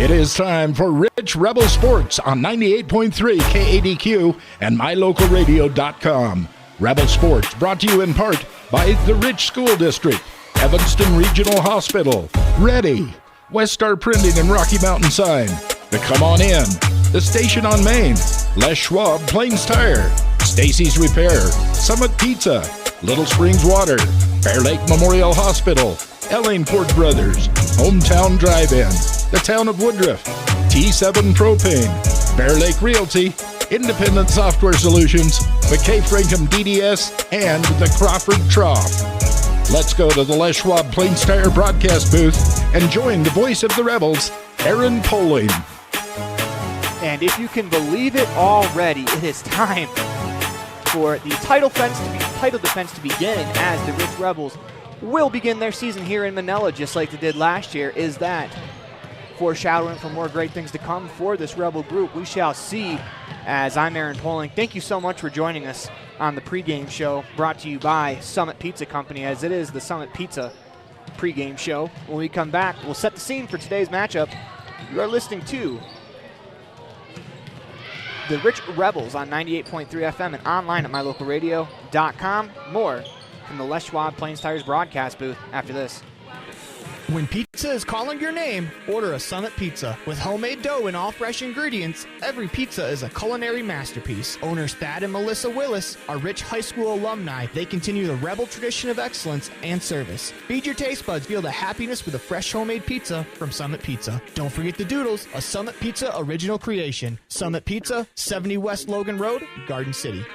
It is time for Rich Rebel Sports on 98.3 KADQ and MyLocalRadio.com. Rebel Sports brought to you in part by the Rich School District, Evanston Regional Hospital, Ready, West Star Printing and Rocky Mountain Sign, the Come On In, the Station on Main, Les Schwab Plains Tire, Stacy's Repair, Summit Pizza, Little Springs Water, Bear Lake Memorial Hospital, Ellingford Brothers, Hometown Drive-In, the Town of Woodruff, T7 Propane, Bear Lake Realty, Independent Software Solutions, McKay Frankham DDS, and the Crawford Trough. Let's go to the Les Schwab Plains Tire broadcast booth and join the voice of the Rebels, Aaron Poling. And if you can believe it already, it is time for the title defense to begin, as the Rich Rebels will begin their season here in Manila just like they did last year. Is that foreshadowing for more great things to come for this Rebel group? We shall see. As I'm Aaron Poling, thank you so much for joining us on the pregame show brought to you by Summit Pizza Company, as it is the Summit Pizza pregame show. When we come back, we'll set the scene for today's matchup. You are listening to the Rich Rebels on 98.3 FM and online at MyLocalRadio.com. More from the Les Schwab Plains Tires broadcast booth after this. When pizza is calling your name, order a Summit Pizza. With homemade dough and all fresh ingredients, every pizza is a culinary masterpiece. Owners Thad and Melissa Willis are Rich High School alumni. They continue the Rebel tradition of excellence and service. Feed your taste buds, feel the happiness with a fresh homemade pizza from Summit Pizza. Don't forget the Doodles, a Summit Pizza original creation. Summit Pizza, 70 West Logan Road, Garden City.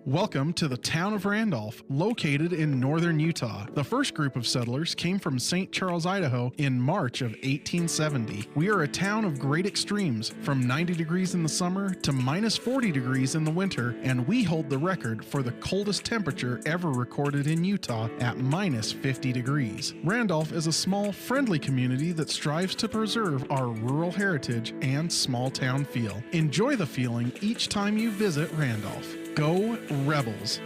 Welcome to the town of Randolph, located in northern Utah. The first group of settlers came from St. Charles, Idaho in March of 1870. We are a town of great extremes, from 90 degrees in the summer to minus 40 degrees in the winter, and we hold the record for the coldest temperature ever recorded in Utah at minus 50 degrees. Randolph is a small, friendly community that strives to preserve our rural heritage and small town feel. Enjoy the feeling each time you visit Randolph. Go Rebels!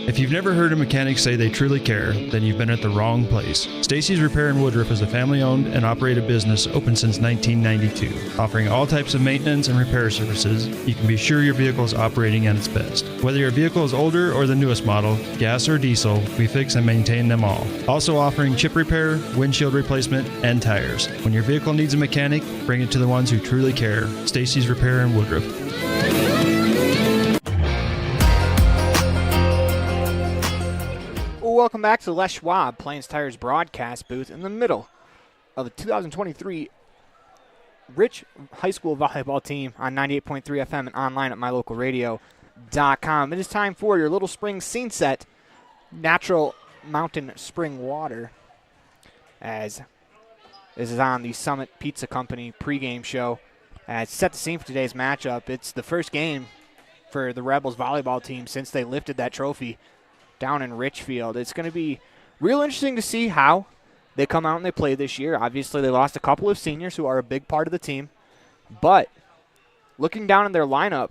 If you've never heard a mechanic say they truly care, then you've been at the wrong place. Stacy's Repair in Woodruff is a family-owned and operated business open since 1992. Offering all types of maintenance and repair services, you can be sure your vehicle is operating at its best. Whether your vehicle is older or the newest model, gas or diesel, we fix and maintain them all. Also offering chip repair, windshield replacement, and tires. When your vehicle needs a mechanic, bring it to the ones who truly care. Stacy's Repair in Woodruff. Welcome back to the Les Schwab Plains Tires broadcast booth in the middle of the 2023 Rich High School Volleyball team on 98.3 FM and online at MyLocalRadio.com. It is time for your Little Spring scene set, Natural Mountain Spring Water, as this is on the Summit Pizza Company pregame show. As set the scene for today's matchup, it's the first game for the Rebels volleyball team since they lifted that trophy down in Richfield. It's going to be real interesting to see how they come out and they play this year. Obviously, they lost a couple of seniors who are a big part of the team. But looking down in their lineup,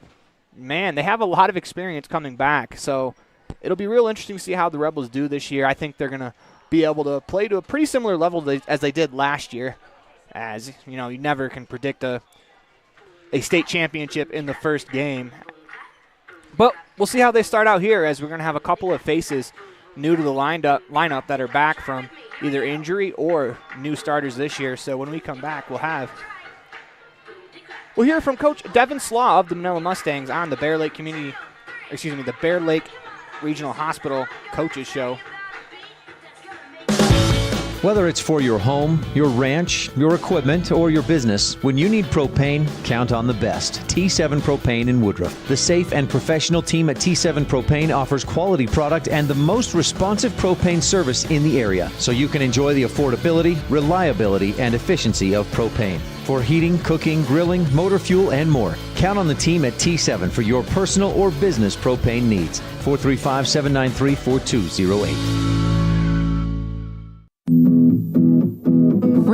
man, they have a lot of experience coming back. So it'll be real interesting to see how the Rebels do this year. I think they're going to be able to play to a pretty similar level as they did last year. As, you know, you never can predict a state championship in the first game. But we'll see how they start out here, as we're going to have a couple of faces new to the lineup that are back from either injury or new starters this year. So when we come back, we'll hear from Coach Devin Slaw of the Manila Mustangs on the Bear Lake Regional Hospital Coaches Show. Whether it's for your home, your ranch, your equipment, or your business, when you need propane, count on the best. T7 Propane in Woodruff. The safe and professional team at T7 Propane offers quality product and the most responsive propane service in the area, so you can enjoy the affordability, reliability, and efficiency of propane. For heating, cooking, grilling, motor fuel, and more, count on the team at T7 for your personal or business propane needs. 435-793-4208.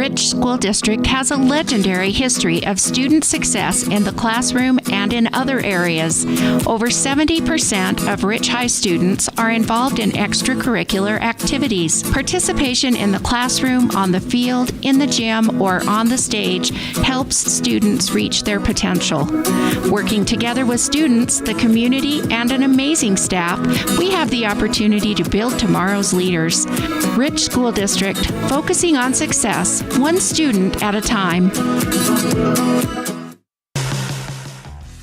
Rich School District has a legendary history of student success in the classroom and in other areas. Over 70% of Rich High students are involved in extracurricular activities. Participation in the classroom, on the field, in the gym, or on the stage helps students reach their potential. Working together with students, the community, and an amazing staff, we have the opportunity to build tomorrow's leaders. Rich School District, focusing on success, one student at a time.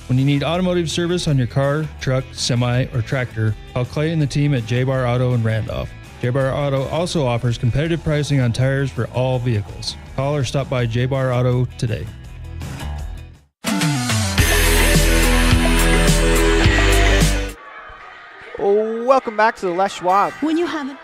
When you need automotive service on your car, truck, semi, or tractor, call Clay and the team at J-Bar Auto in Randolph. J-Bar Auto also offers competitive pricing on tires for all vehicles. Call or stop by J-Bar Auto today. Welcome back to the Les Schwab When you haven't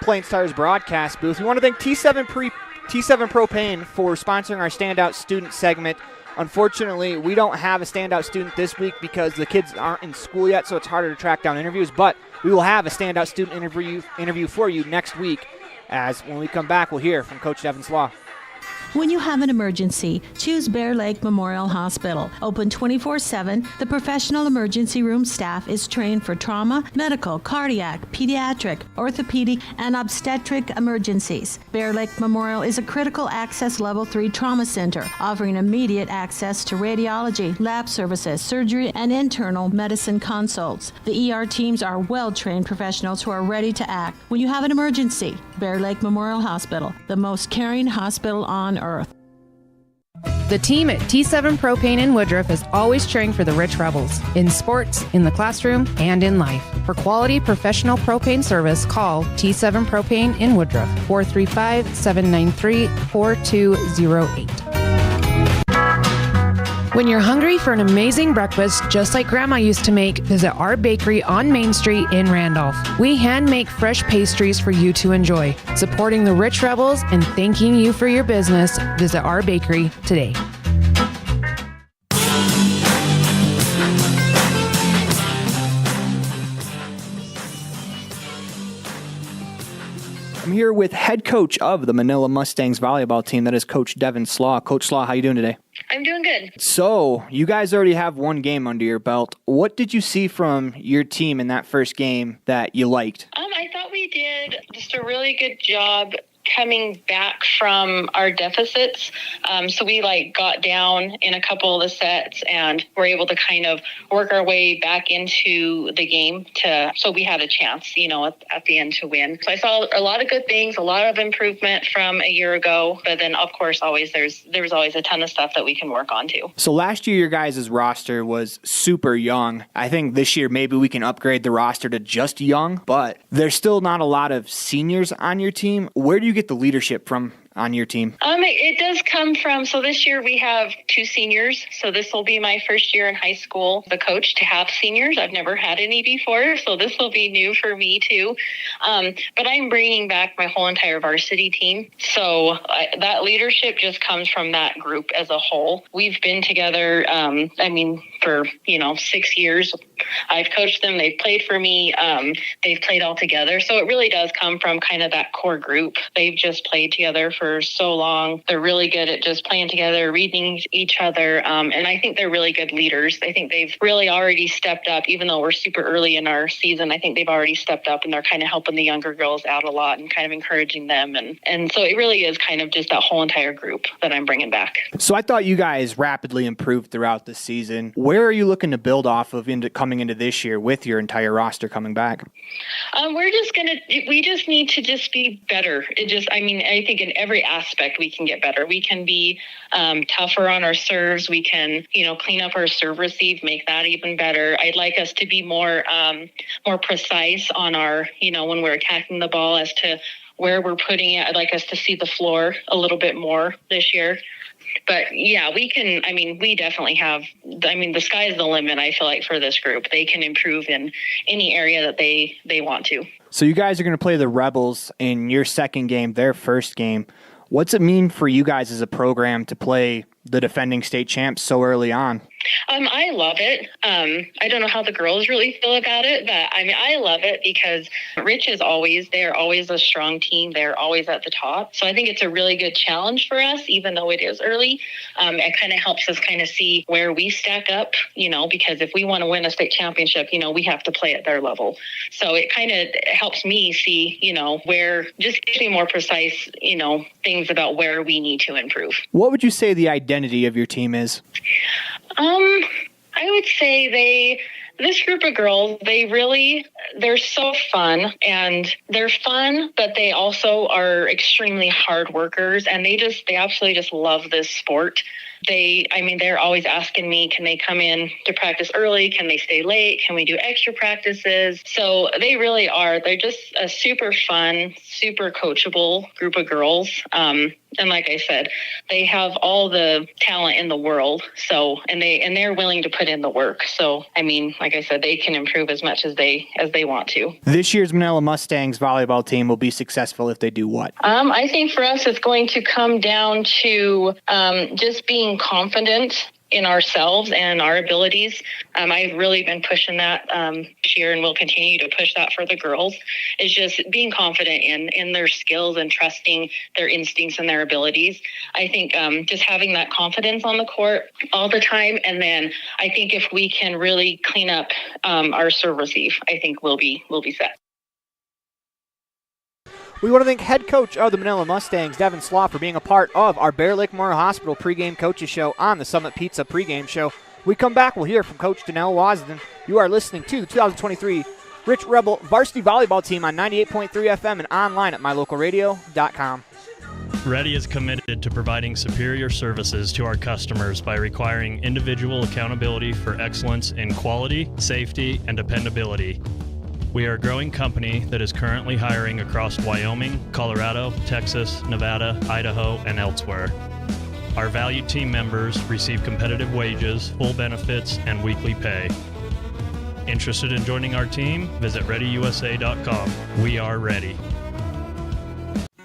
Plains Tires broadcast booth. We want to thank T7 Propane for sponsoring our Standout Student segment. Unfortunately, we don't have a standout student this week because the kids aren't in school yet, so it's harder to track down interviews, but we will have a standout student interview for you next week, as when we come back, we'll hear from Coach Devin Slaw. When you have an emergency, choose Bear Lake Memorial Hospital. Open 24/7, the professional emergency room staff is trained for trauma, medical, cardiac, pediatric, orthopedic, and obstetric emergencies. Bear Lake Memorial is a critical access level 3 trauma center, offering immediate access to radiology, lab services, surgery, and internal medicine consults. The ER teams are well-trained professionals who are ready to act. When you have an emergency, Bear Lake Memorial Hospital, the most caring hospital on earth. The team at T7 Propane in Woodruff is always cheering for the Rich Rebels, in sports, in the classroom, and in life. For quality professional propane service, call T7 Propane in Woodruff, 435-793-4208. When you're hungry for an amazing breakfast just like Grandma used to make, visit our bakery on Main Street in Randolph. We hand make fresh pastries for you to enjoy. Supporting the Rich Rebels and thanking you for your business, visit our bakery today. I'm here with head coach of the Manila Mustangs volleyball team, that is Coach Devin Slaw. Coach Slaw, how you doing today? I'm doing good. So, you guys already have one game under your belt. What did you see from your team in that first game that you liked? I thought we did just a really good job coming back from our deficits. So we got down in a couple of the sets and were able to kind of work our way back into the game so we had a chance, at the end to win. So I saw a lot of good things, a lot of improvement from a year ago, but then of course there was always a ton of stuff that we can work on too. So last year your guys' roster was super young. I think this year maybe we can upgrade the roster to just young, but there's still not a lot of seniors on your team. Where do you get the leadership from on your team? It does come from, so this year we have 2 seniors. So this will be my first year in high school, the coach, to have seniors. I've never had any before, so this will be new for me too. But I'm bringing back my whole entire varsity team. So that leadership just comes from that group as a whole. We've been together, for 6 years. I've coached them. They've played for me. They've played all together. So it really does come from kind of that core group. They've just played together for so long. They're really good at just playing together, reading each other. And I think they're really good leaders. I think they've really already stepped up, even though we're super early in our season. I think they've already stepped up and they're kind of helping the younger girls out a lot and kind of encouraging them. And so it really is kind of just that whole entire group that I'm bringing back. So I thought you guys rapidly improved throughout the season. Where are you looking to build off of coming into this year with your entire roster coming back? We just need to just be better. I think in every aspect we can get better. We can be tougher on our serves. We can, clean up our serve receive, make that even better. I'd like us to be more precise on our, when we're attacking the ball as to where we're putting it. I'd like us to see the floor a little bit more this year. But yeah, we definitely have, the sky's the limit, I feel like, for this group. They can improve in any area that they want to. So you guys are going to play the Rebels in your second game, their first game. What's it mean for you guys as a program to play the defending state champs so early on? I love it. I don't know how the girls really feel about it, but I mean, I love it because Rich is they're always a strong team. They're always at the top. So I think it's a really good challenge for us, even though it is early. It kind of helps us kind of see where we stack up, because if we want to win a state championship, we have to play at their level. So it kind of helps me see, where, just gives me more precise, things about where we need to improve. What would you say the identity of your team is? I would say this group of girls, they're so fun, and they're fun, but they also are extremely hard workers, and they absolutely just love this sport. They're always asking me, can they come in to practice early? Can they stay late? Can we do extra practices? So they really are. They're just a super fun, super coachable group of girls. And like I said, they have all the talent in the world. So, and they're willing to put in the work. So, like I said, they can improve as much as they want to. This year's Manila Mustangs volleyball team will be successful if they do what? I think for us, it's going to come down to just being confident in ourselves and our abilities. I've really been pushing that this year, and will continue to push that for the girls, is just being confident in their skills and trusting their instincts and their abilities. I think just having that confidence on the court all the time. And then I think if we can really clean up our serve receive, I think we'll be set. We want to thank head coach of the Manila Mustangs, Devin Slaw, for being a part of our Bear Lake Memorial Hospital pregame coaches show on the Summit Pizza pregame show. We come back, we'll hear from Coach Danelle Wasden. You are listening to the 2023 Rich Rebel Varsity Volleyball Team on 98.3 FM and online at mylocalradio.com. Ready is committed to providing superior services to our customers by requiring individual accountability for excellence in quality, safety, and dependability. We are a growing company that is currently hiring across Wyoming, Colorado, Texas, Nevada, Idaho, and elsewhere. Our valued team members receive competitive wages, full benefits, and weekly pay. Interested in joining our team? Visit ReadyUSA.com. We are ready.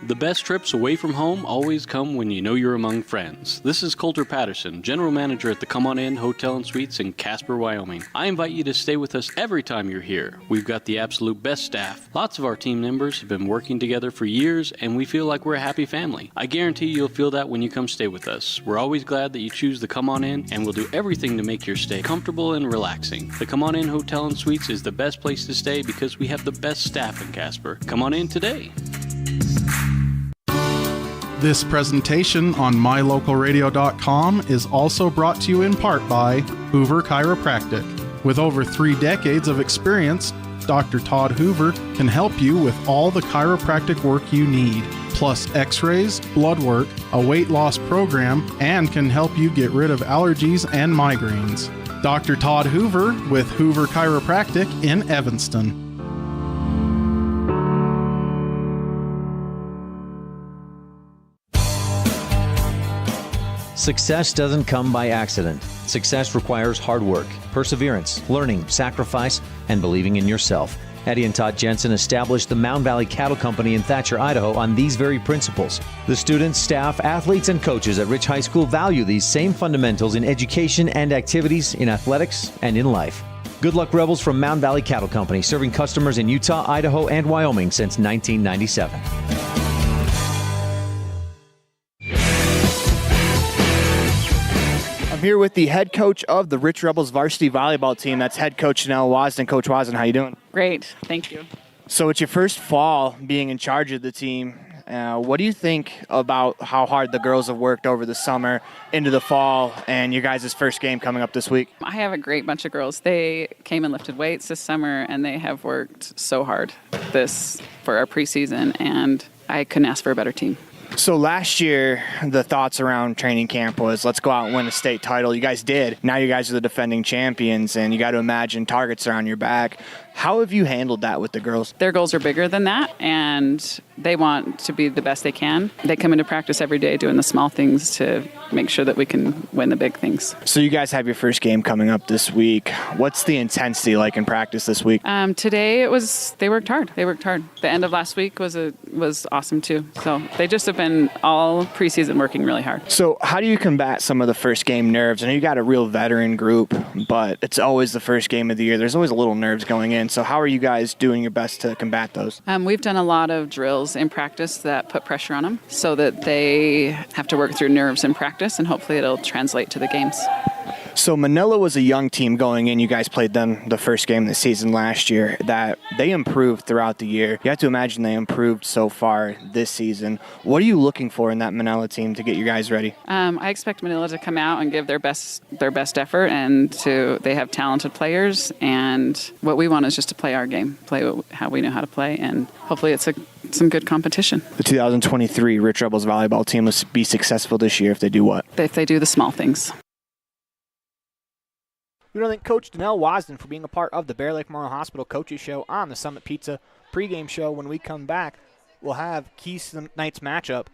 The best trips away from home always come when you know you're among friends. This is Coulter Patterson, General Manager at the Come On In Hotel and Suites in Casper, Wyoming. I invite you to stay with us every time you're here. We've got the absolute best staff. Lots of our team members have been working together for years, and we feel like we're a happy family. I guarantee you'll feel that when you come stay with us. We're always glad that you choose the Come On In, and we'll do everything to make your stay comfortable and relaxing. The Come On In Hotel and Suites is the best place to stay because we have the best staff in Casper. Come on in today. This presentation on mylocalradio.com is also brought to you in part by Hoover Chiropractic. With over 3 decades of experience, Dr. Todd Hoover can help you with all the chiropractic work you need, plus x-rays, blood work, a weight loss program, and can help you get rid of allergies and migraines. Dr. Todd Hoover with Hoover Chiropractic in Evanston. Success doesn't come by accident. Success requires hard work, perseverance, learning, sacrifice, and believing in yourself. Eddie and Todd Jensen established the Mound Valley Cattle Company in Thatcher, Idaho on these very principles. The students, staff, athletes, and coaches at Rich High School value these same fundamentals in education and activities, in athletics, and in life. Good luck, Rebels, from Mound Valley Cattle Company, serving customers in Utah, Idaho, and Wyoming since 1997. I'm here with the head coach of the Rich Rebels varsity volleyball team. That's head coach Danelle Wasden. Coach Wasden, how you doing? Great, thank you. So it's your first fall being in charge of the team. What do you think about how hard the girls have worked over the summer into the fall and your guys' first game coming up this week? I have a great bunch of girls. They came and lifted weights this summer, and they have worked so hard for our preseason, and I couldn't ask for a better team. So last year, the thoughts around training camp was, let's go out and win a state title. You guys did. Now you guys are the defending champions, and you got to imagine targets are on your back. How have you handled that with the girls? Their goals are bigger than that, and they want to be the best they can. They come into practice every day doing the small things to make sure that we can win the big things. So you guys have your first game coming up this week. What's the intensity like in practice this week? Today they worked hard. The end of last week was awesome too. So they just have been all preseason working really hard. So how do you combat some of the first game nerves? I know you got a real veteran group, but it's always the first game of the year. There's always a little nerves going in. So how are you guys doing your best to combat those? We've done a lot of drills in practice that put pressure on them so that they have to work through nerves in practice, and hopefully it'll translate to the games. So Manila was a young team going in. You guys played them the first game of the season last year. That they improved throughout the year. You have to imagine they improved so far this season. What are you looking for in that Manila team to get you guys ready? I expect Manila to come out and give their best effort, and they have talented players. And what we want is just to play our game, play how we know how to play, and hopefully it's some good competition. The 2023 Rich Rebels volleyball team will be successful this year if they do what? If they do the small things. We want to thank Coach Danelle Wasden for being a part of the Bear Lake Memorial Hospital Coaches Show on the Summit Pizza pregame show. When we come back, we'll have keys to tonight's matchup.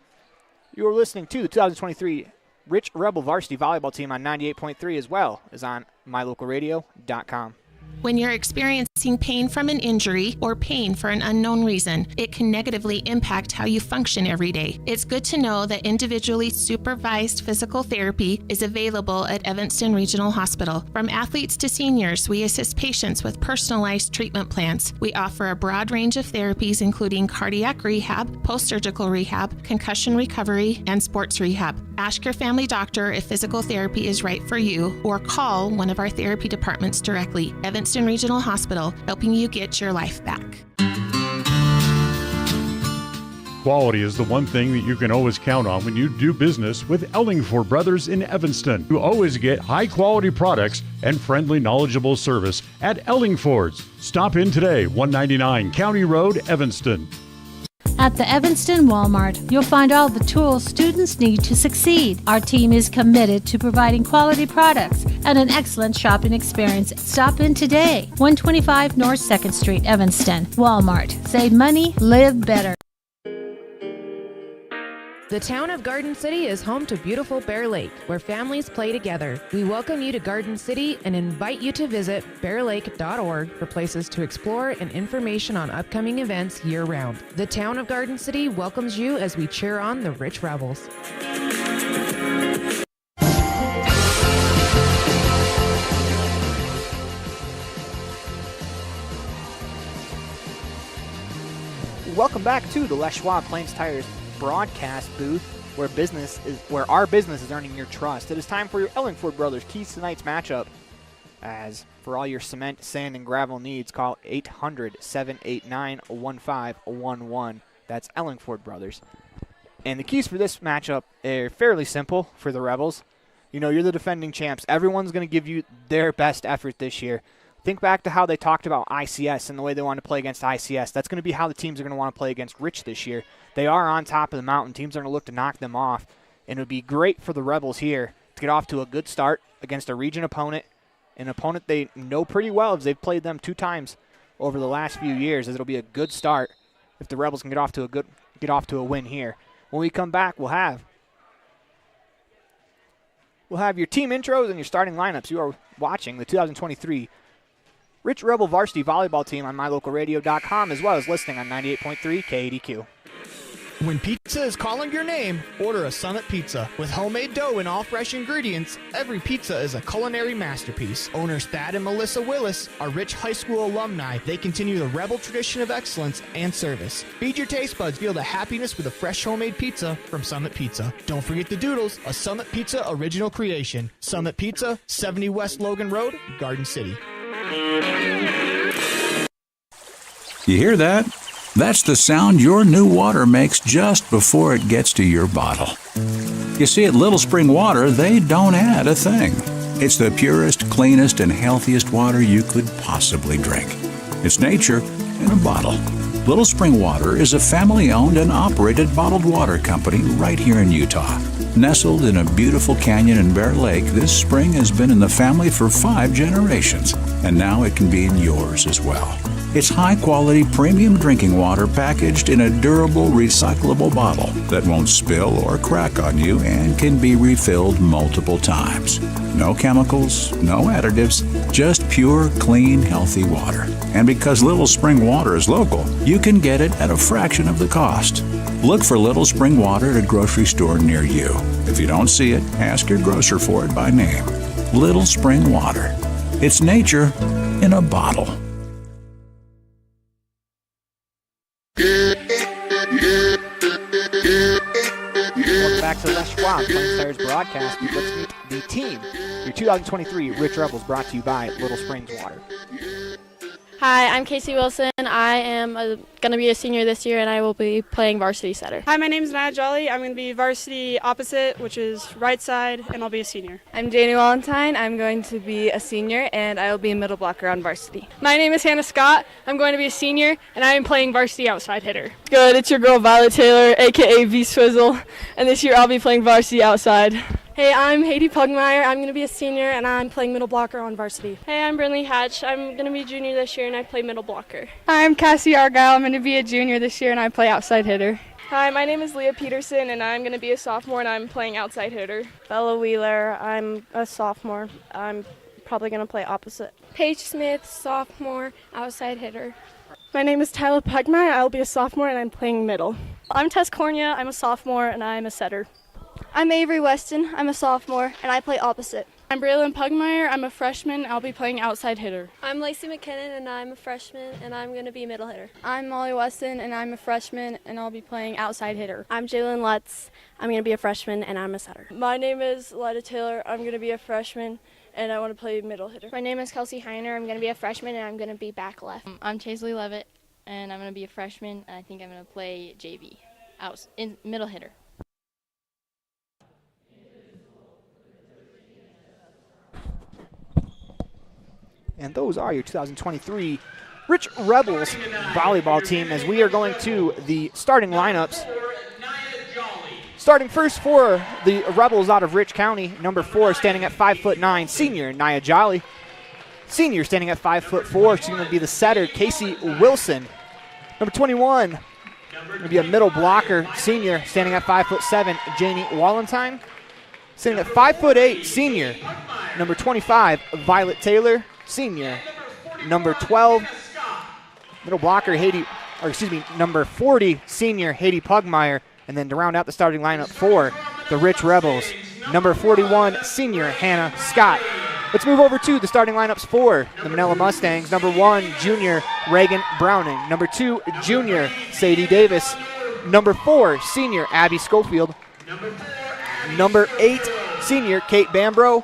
You are listening to the 2023 Rich Rebel Varsity Volleyball Team on 98.3 as well as on mylocalradio.com. When you're experiencing pain from an injury or pain for an unknown reason, it can negatively impact how you function every day. It's good to know that individually supervised physical therapy is available at Evanston Regional Hospital. From athletes to seniors, we assist patients with personalized treatment plans. We offer a broad range of therapies including cardiac rehab, post-surgical rehab, concussion recovery, and sports rehab. Ask your family doctor if physical therapy is right for you, or call one of our therapy departments directly. Evanston Regional Hospital, helping you get your life back. Quality is the one thing that you can always count on when you do business with Ellingford Brothers in Evanston. You always get high-quality products and friendly, knowledgeable service at Ellingford's. Stop in today, 199 County Road, Evanston. At the Evanston Walmart, you'll find all the tools students need to succeed. Our team is committed to providing quality products and an excellent shopping experience. Stop in today, 125 North 2nd Street, Evanston. Walmart. Save money, live better. The town of Garden City is home to beautiful Bear Lake, where families play together. We welcome you to Garden City and invite you to visit bearlake.org for places to explore and information on upcoming events year-round. The town of Garden City welcomes you as we cheer on the Rich Rebels. Welcome back to the Les Schwab Plains Tires broadcast booth, where our business is earning your trust. It is time for your Ellingford Brothers keys to tonight's matchup. As for all your cement, sand, and gravel needs, call 800-789-1511. That's Ellingford Brothers. And the keys for this matchup are fairly simple for the Rebels. You know, you're the defending champs. Everyone's going to give you their best effort this year. Think back to how they talked about ICS and the way they want to play against ICS. That's going to be how the teams are going to want to play against Rich this year. They are on top of the mountain. Teams are going to look to knock them off. And it would be great for the Rebels here to get off to a good start against a region opponent, an opponent they know pretty well as they've played them 2 times over the last few years. As it'll be a good start if the Rebels can get off to a win here. When we come back, we'll have your team intros and your starting lineups. You are watching the 2023 Rich Rebel Varsity Volleyball Team on mylocalradio.com, as well as listening on 98.3 KADQ. When pizza is calling your name, order a Summit Pizza. With homemade dough and all fresh ingredients, every pizza is a culinary masterpiece. Owners Thad and Melissa Willis are Rich High School alumni. They continue the Rebel tradition of excellence and service. Feed your taste buds, feel the happiness with a fresh homemade pizza from Summit Pizza. Don't forget the Doodles, a Summit Pizza original creation. Summit Pizza, 70 West Logan Road, Garden City. You hear that? That's the sound your new water makes just before it gets to your bottle. You see, at Little Spring Water, they don't add a thing. It's the purest, cleanest, and healthiest water you could possibly drink. It's nature in a bottle. Little Spring Water is a family-owned and operated bottled water company right here in Utah. Nestled in a beautiful canyon in Bear Lake, this spring has been in the family for 5 generations, and now it can be in yours as well. It's high-quality premium drinking water packaged in a durable, recyclable bottle that won't spill or crack on you and can be refilled multiple times. No chemicals, no additives, just pure, clean, healthy water. And because Little Spring Water is local, you can get it at a fraction of the cost. Look for Little Spring Water at a grocery store near you. If you don't see it, ask your grocer for it by name. Little Spring Water. It's nature in a bottle. Welcome back to Les Schwab Plains Tires broadcast. Let's meet the team. Your 2023 Rich Rebels, brought to you by Little Springs Water. Hi, I'm Casey Wilson. I am going to be a senior this year, and I will be playing varsity setter. Hi, my name is Naya Jolly. I'm going to be varsity opposite, which is right side, and I'll be a senior. I'm Janie Valentine. I'm going to be a senior, and I will be a middle blocker on varsity. My name is Hannah Scott. I'm going to be a senior, and I am playing varsity outside hitter. Good, it's your girl Violet Taylor, a.k.a. V-Swizzle, and this year I'll be playing varsity outside. Hey, I'm Haiti Pugmeyer. I'm going to be a senior, and I'm playing middle blocker on varsity. Hey, I'm Brinley Hatch. I'm going to be junior this year, and I play middle blocker. Hi, I'm Cassie Argyle. I'm going to be a junior this year, and I play outside hitter. Hi, my name is Leah Peterson, and I'm going to be a sophomore, and I'm playing outside hitter. Bella Wheeler. I'm a sophomore. I'm probably going to play opposite. Paige Smith, sophomore, outside hitter. My name is Tyler Pugmeyer. I'll be a sophomore, and I'm playing middle. I'm Tess Cornia. I'm a sophomore, and I'm a setter. I'm Avery Weston. I'm a sophomore, and I play opposite. I'm Braylon Pugmeyer. I'm a freshman. I'll be playing outside hitter. I'm Lacey McKinnon, and I'm a freshman, and I'm going to be middle hitter. I'm Molly Weston, and I'm a freshman, and I'll be playing outside hitter. I'm Jalen Lutz. I'm going to be a freshman, and I'm a setter. My name is Lida Taylor. I'm going to be a freshman, and I want to play middle hitter. My name is Kelsey Heiner. I'm going to be a freshman, and I'm going to be back left. I'm Chaisley Levitt, and I'm going to be a freshman, and I think I'm going to play JV, in middle hitter. And those are your 2023 Rich Rebels volleyball team, as we are going to the starting lineups. Starting first for the Rebels out of Rich County, number 4, standing at 5'9", senior Nia Jolly. Senior standing at 5'4", she's going to be the setter, Casey Wilson. Number 21, going to be a middle blocker, senior standing at 5'7", Janie Walentine. Standing at 5'8", senior, number 25, Violet Taylor. Senior, number 12, middle blocker, number 40, senior, Haiti Pugmeyer. And then to round out the starting lineup for the Rich Rebels, number 41, senior, Hannah Scott. Let's move over to the starting lineups for the Manila Mustangs. Number 1, junior, Reagan Browning. Number 2, junior, Sadie Davis. Number 4, senior, Abby Schofield. Number 8, senior, Kate Bambro.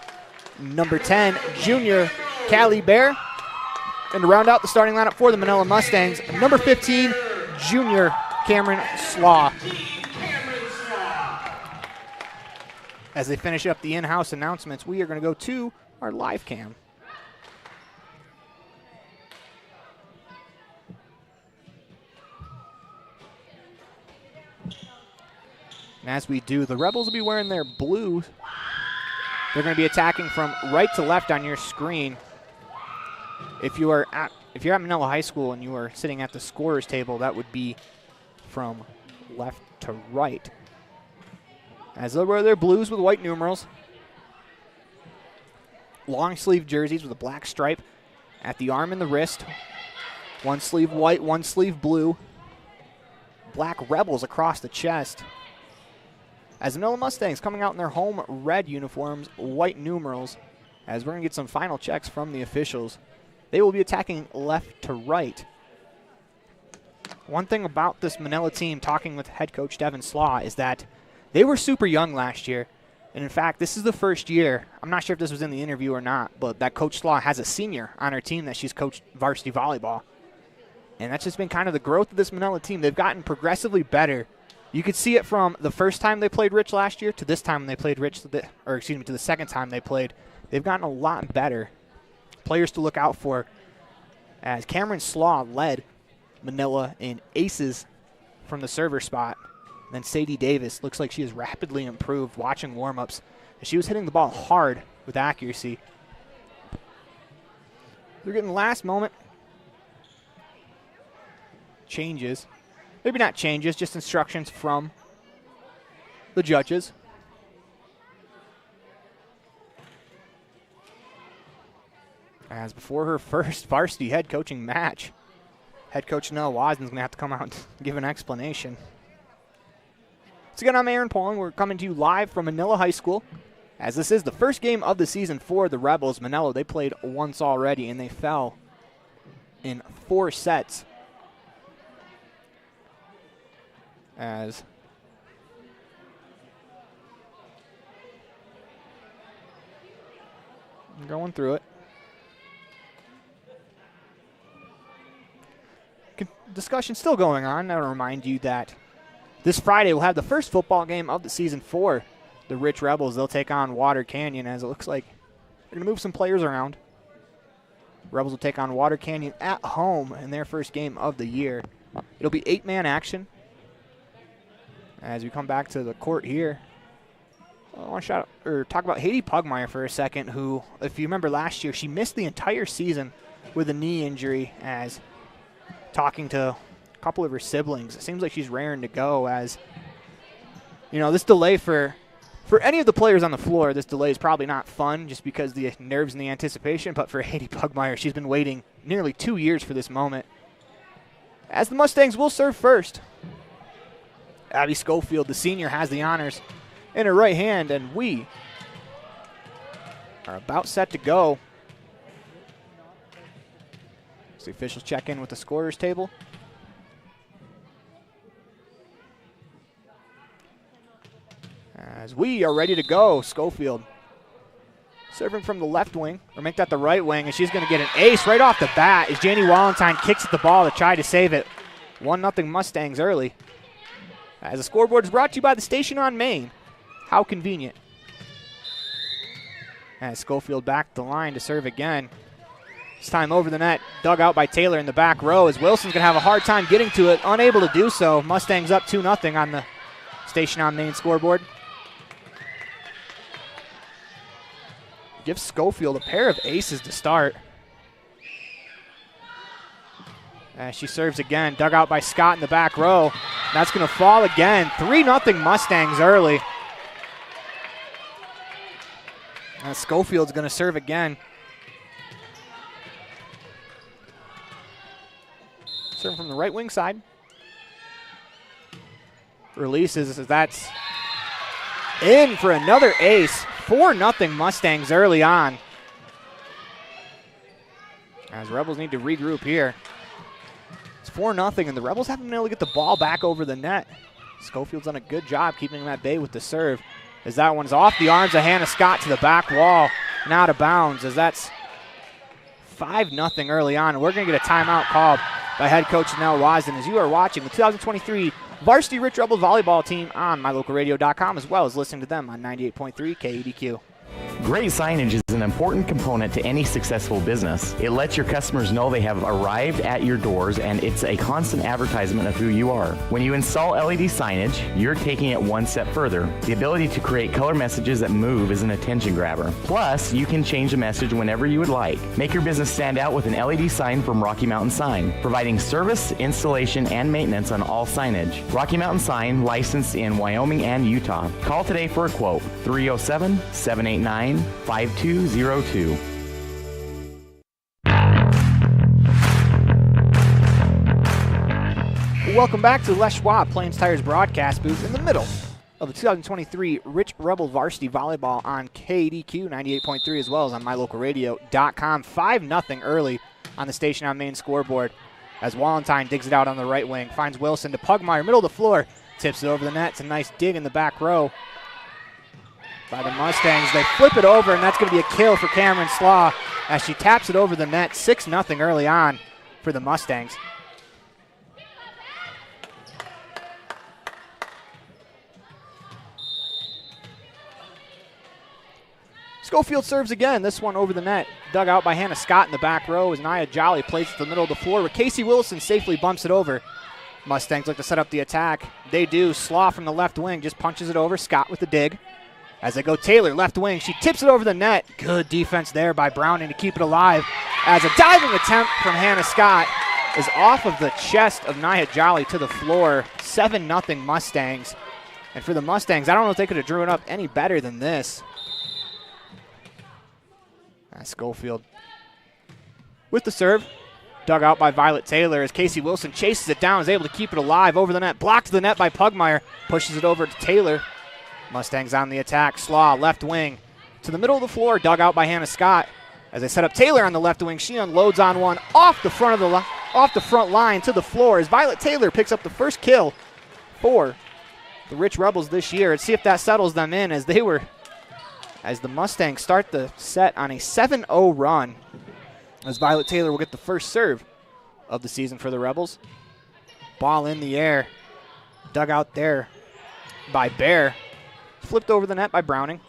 Number 10, junior, Callie Bear. And to round out the starting lineup for the Manila Mustangs, number 15, junior Cameron Slaw. As they finish up the in-house announcements, we are going to go to our live cam. And as we do, the Rebels will be wearing their blue. They're going to be attacking from right to left on your screen. If you're at Manila High School and you are sitting at the scorer's table, that would be from left to right. As they'll wear their blues with white numerals. Long sleeve jerseys with a black stripe at the arm and the wrist. One sleeve white, one sleeve blue. Black Rebels across the chest. As the Manila Mustangs coming out in their home red uniforms, white numerals. As we're going to get some final checks from the officials. They will be attacking left to right. One thing about this Manila team, talking with head coach Devin Slaw, is that they were super young last year. And in fact, this is the first year, I'm not sure if this was in the interview or not, but that Coach Slaw has a senior on her team that she's coached varsity volleyball. And that's just been kind of the growth of this Manila team. They've gotten progressively better. You could see it from the first time they played Rich last year to this time they played Rich, to the second time they played. They've gotten a lot better. Players to look out for, as Cameron Slaw led Manila in aces from the server spot. Then Sadie Davis looks like she has rapidly improved watching warm-ups. She was hitting the ball hard with accuracy. They're getting the last moment changes. Maybe not changes, just instructions from the judges. As before her first varsity head coaching match, head coach Noah Wasden's going to have to come out and give an explanation. So again, I'm Aaron Pauling. We're coming to you live from Manila High School, as this is the first game of the season for the Rebels. Manila, they played once already, and they fell in 4 sets. As I'm going through it. Discussion still going on. I want to remind you that this Friday we'll have the first football game of the season for the Rich Rebels. They'll take on Water Canyon, as it looks like they're going to move some players around. Rebels will take on Water Canyon at home in their first game of the year. It'll be 8-man action. As we come back to the court here, I want to talk about Haiti Pugmire for a second, who, if you remember last year, she missed the entire season with a knee injury. As talking to a couple of her siblings, it seems like she's raring to go. As you know, this delay for any of the players on the floor, this delay is probably not fun just because the nerves and the anticipation, but for Haiti Pugmire, she's been waiting nearly 2 years for this moment. As the Mustangs will serve first. Abby Schofield, the senior, has the honors in her right hand, and we are about set to go. So the officials check in with the scorers table. As we are ready to go, Schofield serving from the left wing, or make that the right wing, and she's going to get an ace right off the bat as Janie Walentine kicks at the ball to try to save it. 1-0 Mustangs early. As the scoreboard is brought to you by the station on Main. How convenient. As Schofield back the line to serve again. This time over the net, dug out by Taylor in the back row, as Wilson's going to have a hard time getting to it, unable to do so. Mustangs up 2-0 on the station on Main scoreboard. Gives Schofield a pair of aces to start. As she serves again, dug out by Scott in the back row. That's going to fall again. 3-0 Mustangs early. And Schofield's going to serve again. Serving from the right wing side. Releases, that's in for another ace. 4-0 Mustangs early on. As Rebels need to regroup here. It's 4-0, and the Rebels haven't been able to get the ball back over the net. Schofield's done a good job keeping them at bay with the serve, as that one's off the arms of Hannah Scott to the back wall and out of bounds, as that's 5-0 early on. And we're going to get a timeout called by head coach Nell Wasden, as you are watching the 2023 Varsity Rich Rebels volleyball team on mylocalradio.com, as well as listening to them on 98.3 KEDQ. Great signage is an important component to any successful business. It lets your customers know they have arrived at your doors, and it's a constant advertisement of who you are. When you install LED signage, you're taking it one step further. The ability to create color messages that move is an attention grabber. Plus, you can change the message whenever you would like. Make your business stand out with an LED sign from Rocky Mountain Sign, providing service, installation, and maintenance on all signage. Rocky Mountain Sign, licensed in Wyoming and Utah. Call today for a quote, 307-789-5202. Welcome back to the Les Schwab Plains Tires broadcast booth in the middle of the 2023 Rich Rebel Varsity Volleyball on KDQ 98.3, as well as on mylocalradio.com. 5-0 early on the station on Main scoreboard, as Walentine digs it out on the right wing, finds Wilson to Pugmire, middle of the floor, tips it over the net. It's a nice dig in the back row by the Mustangs. They flip it over, and that's going to be a kill for Cameron Slaw as she taps it over the net. 6-0 early on for the Mustangs. Schofield serves again, this one over the net. Dug out by Hannah Scott in the back row as Nia Jolly plays it to the middle of the floor, where Casey Wilson safely bumps it over. Mustangs look to set up the attack. They do. Slaw from the left wing just punches it over. Scott with the dig. As they go Taylor, left wing. She tips it over the net. Good defense there by Browning to keep it alive. As a diving attempt from Hannah Scott is off of the chest of Nia Jolly to the floor. 7-0 Mustangs. And for the Mustangs, I don't know if they could have drew it up any better than this. Schofield with the serve. Dug out by Violet Taylor as Casey Wilson chases it down, is able to keep it alive over the net. Blocked to the net by Pugmire. Pushes it over to Taylor. Mustangs on the attack. Slaw, left wing. To the middle of the floor, dug out by Hannah Scott. As they set up Taylor on the left wing, she unloads on one off the front line to the floor as Violet Taylor picks up the first kill for the Rich Rebels this year. Let's see if that settles them in as the Mustangs start the set on a 7-0 run. As Violet Taylor will get the first serve of the season for the Rebels. Ball in the air. Dug out there by Bear. Flipped over the net by Browning.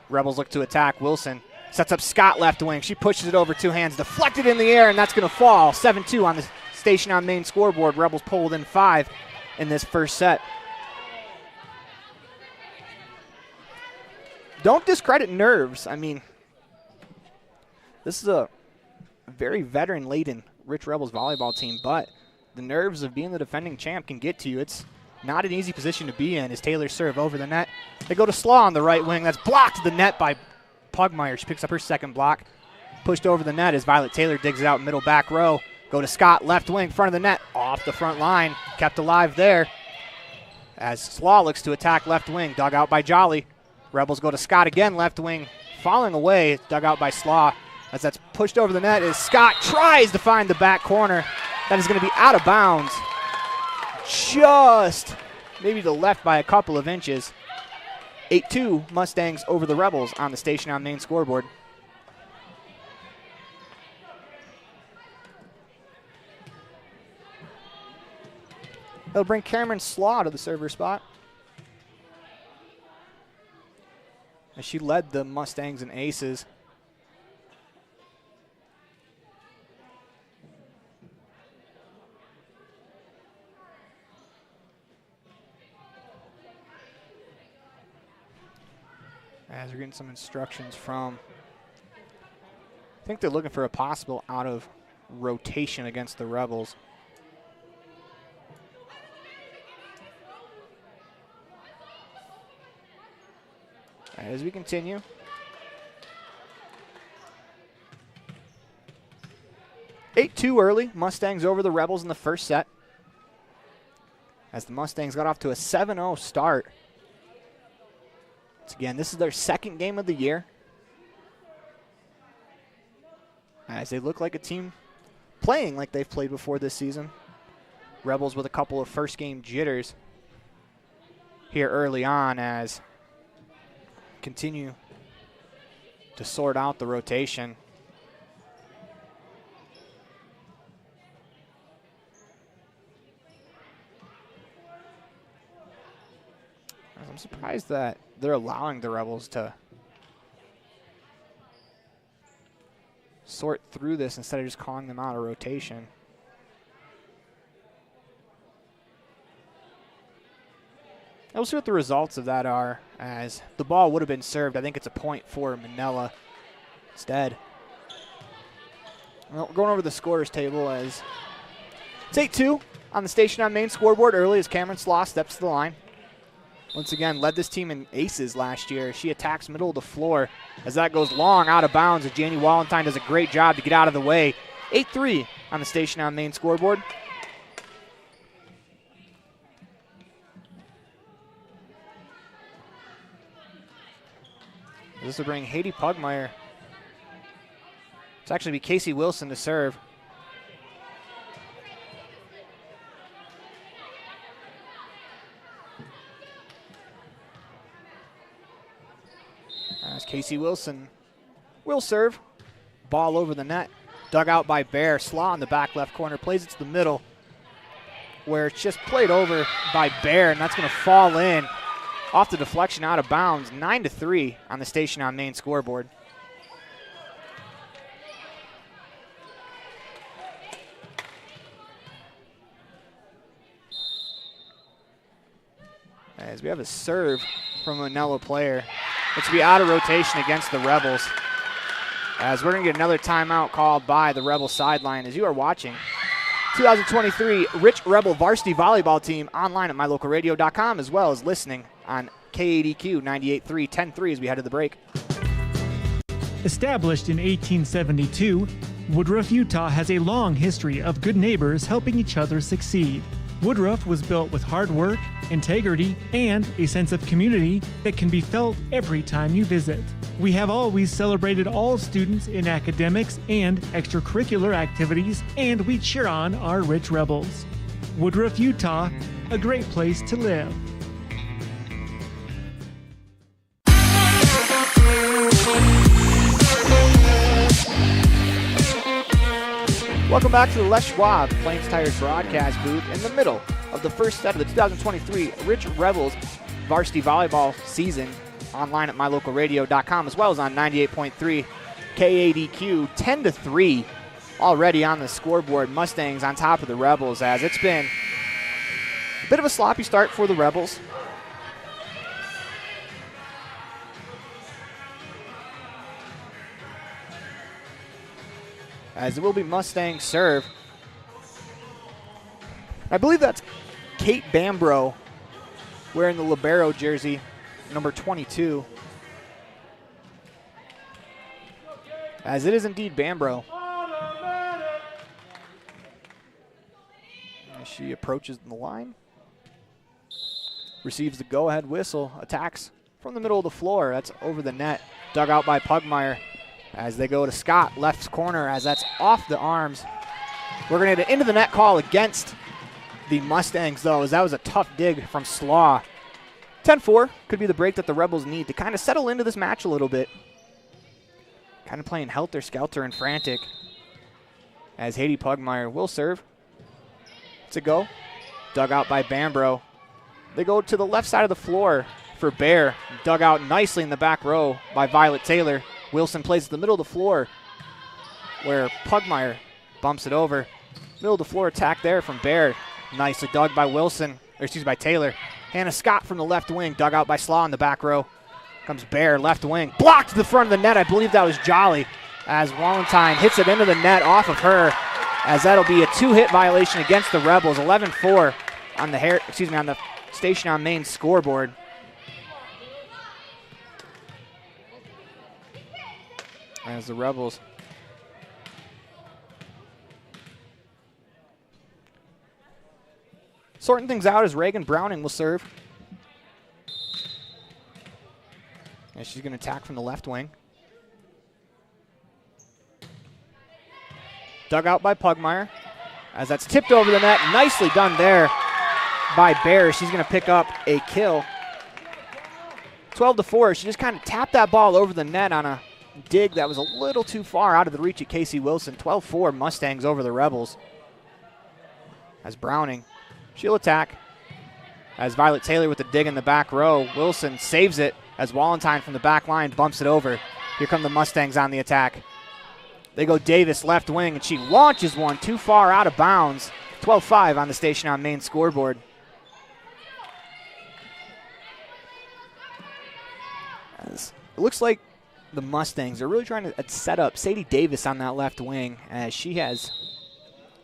Rebels look to attack. Wilson sets up Scott left wing. She pushes it over two hands. Deflected in the air, and that's going to fall. 7-2 on the station on main scoreboard. Rebels pull within 5 in this first set. Don't discredit nerves. I mean, this is a very veteran-laden Rich Rebels volleyball team, but the nerves of being the defending champ can get to you. It's not an easy position to be in as Taylor serve over the net. They go to Slaw on the right wing. That's blocked to the net by Pugmire. She picks up her second block. Pushed over the net as Violet Taylor digs it out middle back row. Go to Scott, left wing, front of the net, off the front line. Kept alive there as Slaw looks to attack left wing. Dug out by Jolly. Rebels go to Scott again, left wing, falling away, dug out by Slaw. As that's pushed over the net as Scott tries to find the back corner. That is going to be out of bounds. Just maybe to the left by a couple of inches. 8-2 Mustangs over the Rebels on the station on main scoreboard. They'll bring Cameron Slaw to the server spot, as she led the Mustangs in aces. As we're getting some instructions from, I think they're looking for a possible out of rotation against the Rebels. As we continue. (8-2) early. Mustangs over the Rebels in the first set. As the Mustangs got off to a 7-0 start. Once again, this is their second game of the year. As they look like a team playing like they've played before this season. Rebels with a couple of first game jitters here early on as continue to sort out the rotation. I'm surprised that they're allowing the Rebels to sort through this instead of just calling them out of rotation. We'll see what the results of that are, as the ball would have been served. I think it's a point for Manila instead. Well, going over the scorers table as it's 8-2 on the station on main scoreboard early as Cameron Slaw steps to the line. Once again, led this team in aces last year. She attacks middle of the floor as that goes long out of bounds as Janie Wallenstein does a great job to get out of the way. 8-3 on the station on main scoreboard. This will bring Haiti Pugmire. It's actually be Casey Wilson to serve. As Casey Wilson will serve. Ball over the net. Dug out by Bear. Slaw in the back left corner. Plays it to the middle, where it's just played over by Bear, and that's going to fall in. Off the deflection, out of bounds. 9-3 on the station on main scoreboard. As we have a serve from a Manila player. It's to be out of rotation against the Rebels. As we're going to get another timeout called by the Rebel sideline. As you are watching 2023 Rich Rebel varsity volleyball team online at mylocalradio.com, as well as listening on KADQ 98.3, 10.3 as we head to the break. Established in 1872, Woodruff, Utah has a long history of good neighbors helping each other succeed. Woodruff was built with hard work, integrity, and a sense of community that can be felt every time you visit. We have always celebrated all students in academics and extracurricular activities, and we cheer on our Rich Rebels. Woodruff, Utah, a great place to live. Welcome back to the Les Schwab Plains Tires broadcast booth in the middle of the first set of the 2023 Rich Rebels varsity volleyball season, online at mylocalradio.com, as well as on 98.3 KADQ. 10-3 already on the scoreboard. Mustangs on top of the Rebels, as it's been a bit of a sloppy start for the Rebels. As it will be Mustang serve. I believe that's Kate Bambro wearing the libero jersey, number 22. As it is indeed Bambro. As she approaches the line. Receives the go-ahead whistle. Attacks from the middle of the floor. That's over the net. Dug out by Pugmire. As they go to Scott, left corner, as that's off the arms. We're going to get an into the net call against the Mustangs, though, as that was a tough dig from Slaw. 10-4 could be the break that the Rebels need to kind of settle into this match a little bit. Kind of playing helter-skelter and frantic. As Haiti Pugmire will serve. It's a go. Dug out by Bambro. They go to the left side of the floor for Bear. Dug out nicely in the back row by Violet Taylor. Wilson plays at the middle of the floor where Pugmire bumps it over. Middle of the floor attack there from Baird. Nicely dug by by Taylor. Hannah Scott from the left wing, dug out by Slaw in the back row. Comes Baird, left wing. Blocked to the front of the net. I believe that was Jolly. As Wallentyne hits it into the net off of her. As that'll be a two-hit violation against the Rebels. 11-4 on the Station on Main scoreboard. As the Rebels sorting things out, as Reagan Browning will serve. And she's going to attack from the left wing. Dug out by Pugmire. As that's tipped over the net. Nicely done there by Bear. She's going to pick up a kill. 12-4. She just kind of tapped that ball over the net on a dig that was a little too far out of the reach of Casey Wilson. 12-4 Mustangs over the Rebels. As Browning, she'll attack. As Violet Taylor with the dig in the back row. Wilson saves it as Wallentyne from the back line bumps it over. Here come the Mustangs on the attack. They go Davis left wing, and she launches one too far out of bounds. 12-5 on the Station on Main scoreboard. As it looks like the Mustangs are really trying to set up Sadie Davis on that left wing, as she has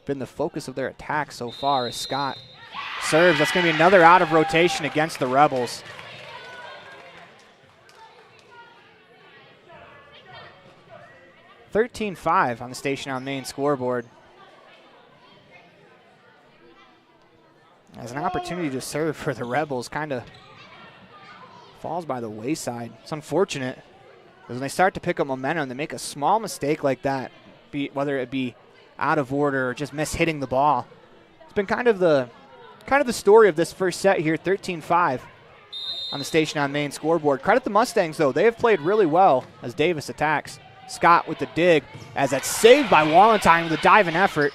been the focus of their attack so far. As Scott serves, that's going to be another out of rotation against the Rebels. (13-5) on the Station on Main scoreboard. As an opportunity to serve for the Rebels kind of falls by the wayside. It's unfortunate, because when they start to pick up momentum, they make a small mistake like that, whether it be out of order or just miss hitting the ball. It's been kind of the story of this first set here, 13-5 on the Station on Main scoreboard. Credit the Mustangs, though. They have played really well as Davis attacks. Scott with the dig, as that's saved by Wallentyne with a diving effort.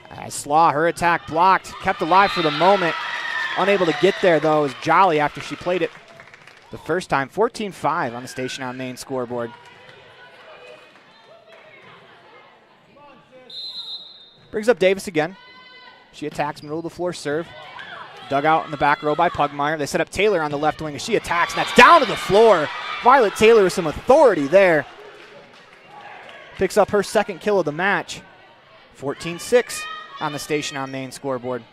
As Slaw, her attack blocked, kept alive for the moment. Unable to get there, though, is Jolly after she played it the first time. 14-5 on the Station on Main scoreboard. Brings up Davis again. She attacks middle of the floor serve. Dug out in the back row by Pugmire. They set up Taylor on the left wing as she attacks, and that's down to the floor. Violet Taylor with some authority there. Picks up her second kill of the match. 14-6 on the Station on Main scoreboard.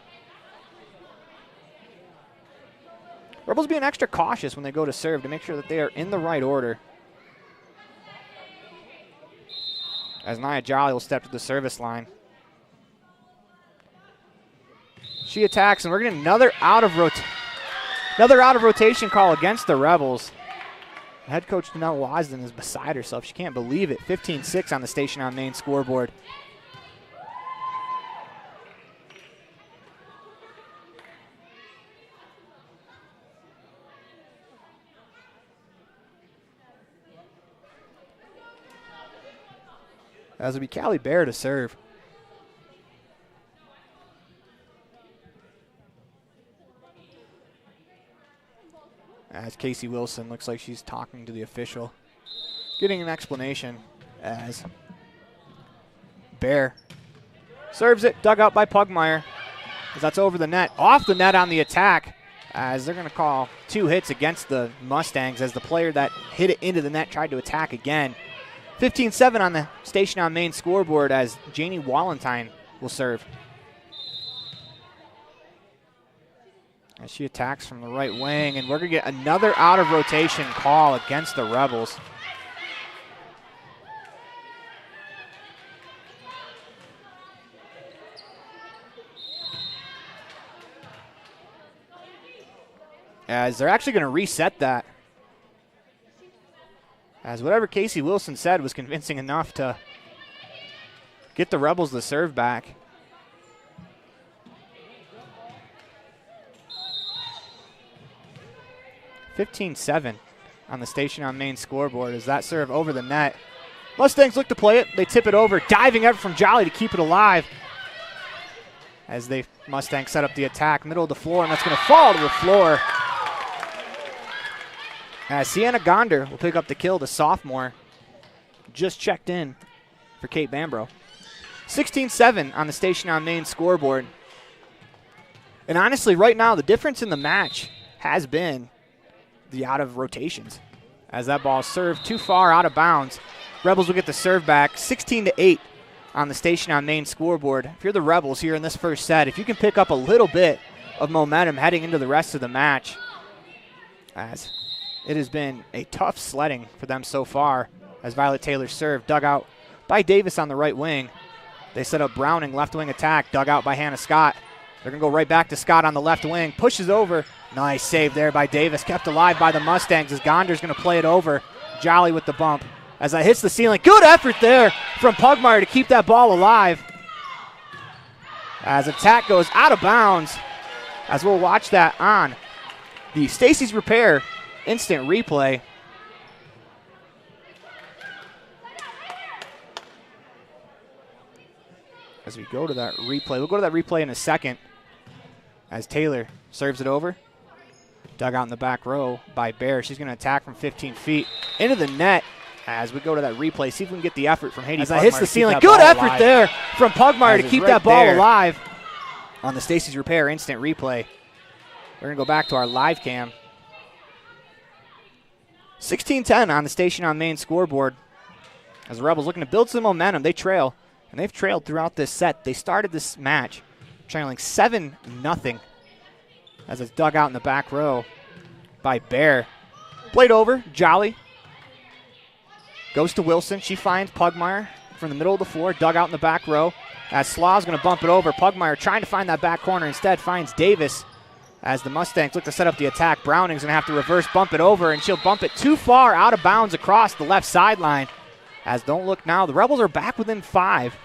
Rebels being extra cautious when they go to serve to make sure that they are in the right order. As Nia Jolly will step to the service line. She attacks, and we're getting another out of rotation call against the Rebels. Head coach Danelle Wasden is beside herself. She can't believe it. 15-6 on the Station on Main scoreboard. As it'll be Callie Bear to serve. As Casey Wilson looks like she's talking to the official, getting an explanation as Bear serves it, dug out by Pugmire, as that's over the net, off the net on the attack, as they're going to call 2 hits against the Mustangs as the player that hit it into the net tried to attack again. 15-7 on the Station on Main scoreboard as Janie Walentine will serve. As she attacks from the right wing, and we're going to get another out of rotation call against the Rebels. As they're actually going to reset that. As whatever Casey Wilson said was convincing enough to get the Rebels the serve back. (15-7) on the Station on Main scoreboard as that serve over the net. Mustangs look to play it. They tip it over, diving up from Jolly to keep it alive. As they Mustangs set up the attack, middle of the floor, and that's going to fall to the floor. As Sienna Gonder will pick up the kill, the sophomore. Just checked in for Kate Bambro. 16-7 on the Station on Main scoreboard. And honestly, right now, the difference in the match has been the out of rotations. As that ball served too far out of bounds, Rebels will get the serve back. 16-8 on the Station on Main scoreboard. If you're the Rebels here in this first set, if you can pick up a little bit of momentum heading into the rest of the match, as it has been a tough sledding for them so far as Violet Taylor served, dug out by Davis on the right wing. They set up Browning, left wing attack, dug out by Hannah Scott. They're going to go right back to Scott on the left wing, pushes over. Nice save there by Davis, kept alive by the Mustangs as Gonder's going to play it over. Jolly with the bump as that hits the ceiling. Good effort there from Pugmire to keep that ball alive. As attack goes out of bounds, as we'll watch that on the Stacy's Repair instant replay. As we go to that replay, we'll go to that replay in a second. As Taylor serves it over. Dug out in the back row by Bear. She's going to attack from 15 feet into the net. As we go to that replay, see if we can get the effort from Haiti. As that hits the ceiling. Good effort there from Pugmire to keep that ball alive on the Stacy's Repair instant replay. We're going to go back to our live cam. 16-10 on the Station on Main scoreboard. As the Rebels looking to build some momentum, they trail, and they've trailed throughout this set. They started this match trailing 7-0 as it's dug out in the back row by Bear. Played over, Jolly. Goes to Wilson. She finds Pugmire from the middle of the floor, dug out in the back row. As Slaw's going to bump it over. Pugmire trying to find that back corner, instead finds Davis. As the Mustangs look to set up the attack, Browning's going to have to reverse bump it over, and she'll bump it too far out of bounds across the left sideline. As don't look now, the Rebels are back within 5.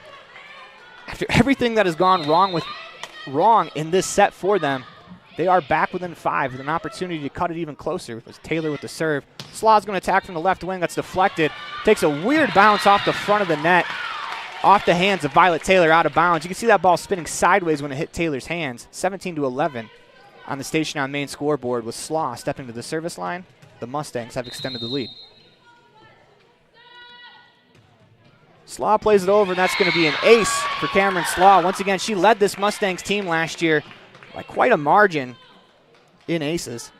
After everything that has gone wrong in this set for them, they are back within 5 with an opportunity to cut it even closer. It was Taylor with the serve. Slaw's going to attack from the left wing. That's deflected. Takes a weird bounce off the front of the net, off the hands of Violet Taylor, out of bounds. You can see that ball spinning sideways when it hit Taylor's hands. 17-11 on the Station on Main scoreboard with Slaw stepping to the service line. The Mustangs have extended the lead. Slaw plays it over, and that's going to be an ace for Cameron Slaw. Once again, she led this Mustangs team last year by quite a margin in aces.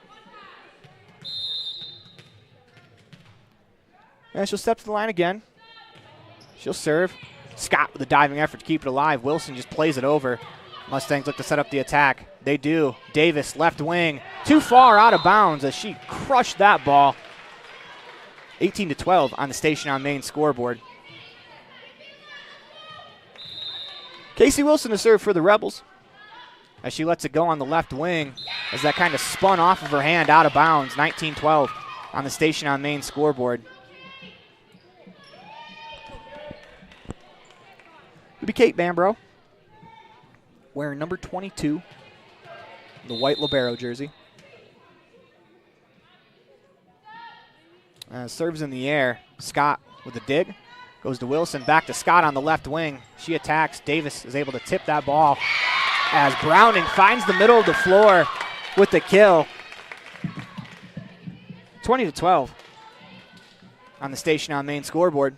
And she'll step to the line again. She'll serve. Scott with a diving effort to keep it alive. Wilson just plays it over. Mustangs look to set up the attack. They do. Davis, left wing, too far out of bounds as she crushed that ball. 18-12 on the Station on Main scoreboard. Casey Wilson to serve for the Rebels as she lets it go on the left wing as that kind of spun off of her hand out of bounds. 19-12 on the Station on Main scoreboard. It'll be Kate Bambro wearing number 22, the white libero jersey. Serves in the air. Scott with a dig. Goes to Wilson. Back to Scott on the left wing. She attacks. Davis is able to tip that ball as Browning finds the middle of the floor with the kill. 20-12 on the Station on Main scoreboard.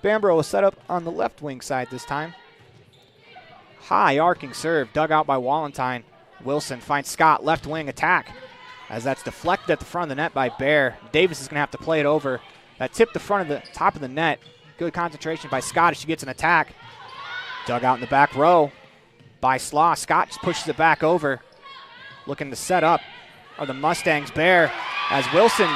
Spambro was set up on the left wing side this time. High arcing serve dug out by Wallentyne. Wilson finds Scott, left wing attack as that's deflected at the front of the net by Bear. Davis is going to have to play it over. That tipped the front of the top of the net. Good concentration by Scott as she gets an attack. Dug out in the back row by Slaw. Scott just pushes it back over. Looking to set up are the Mustangs. Bear as Wilson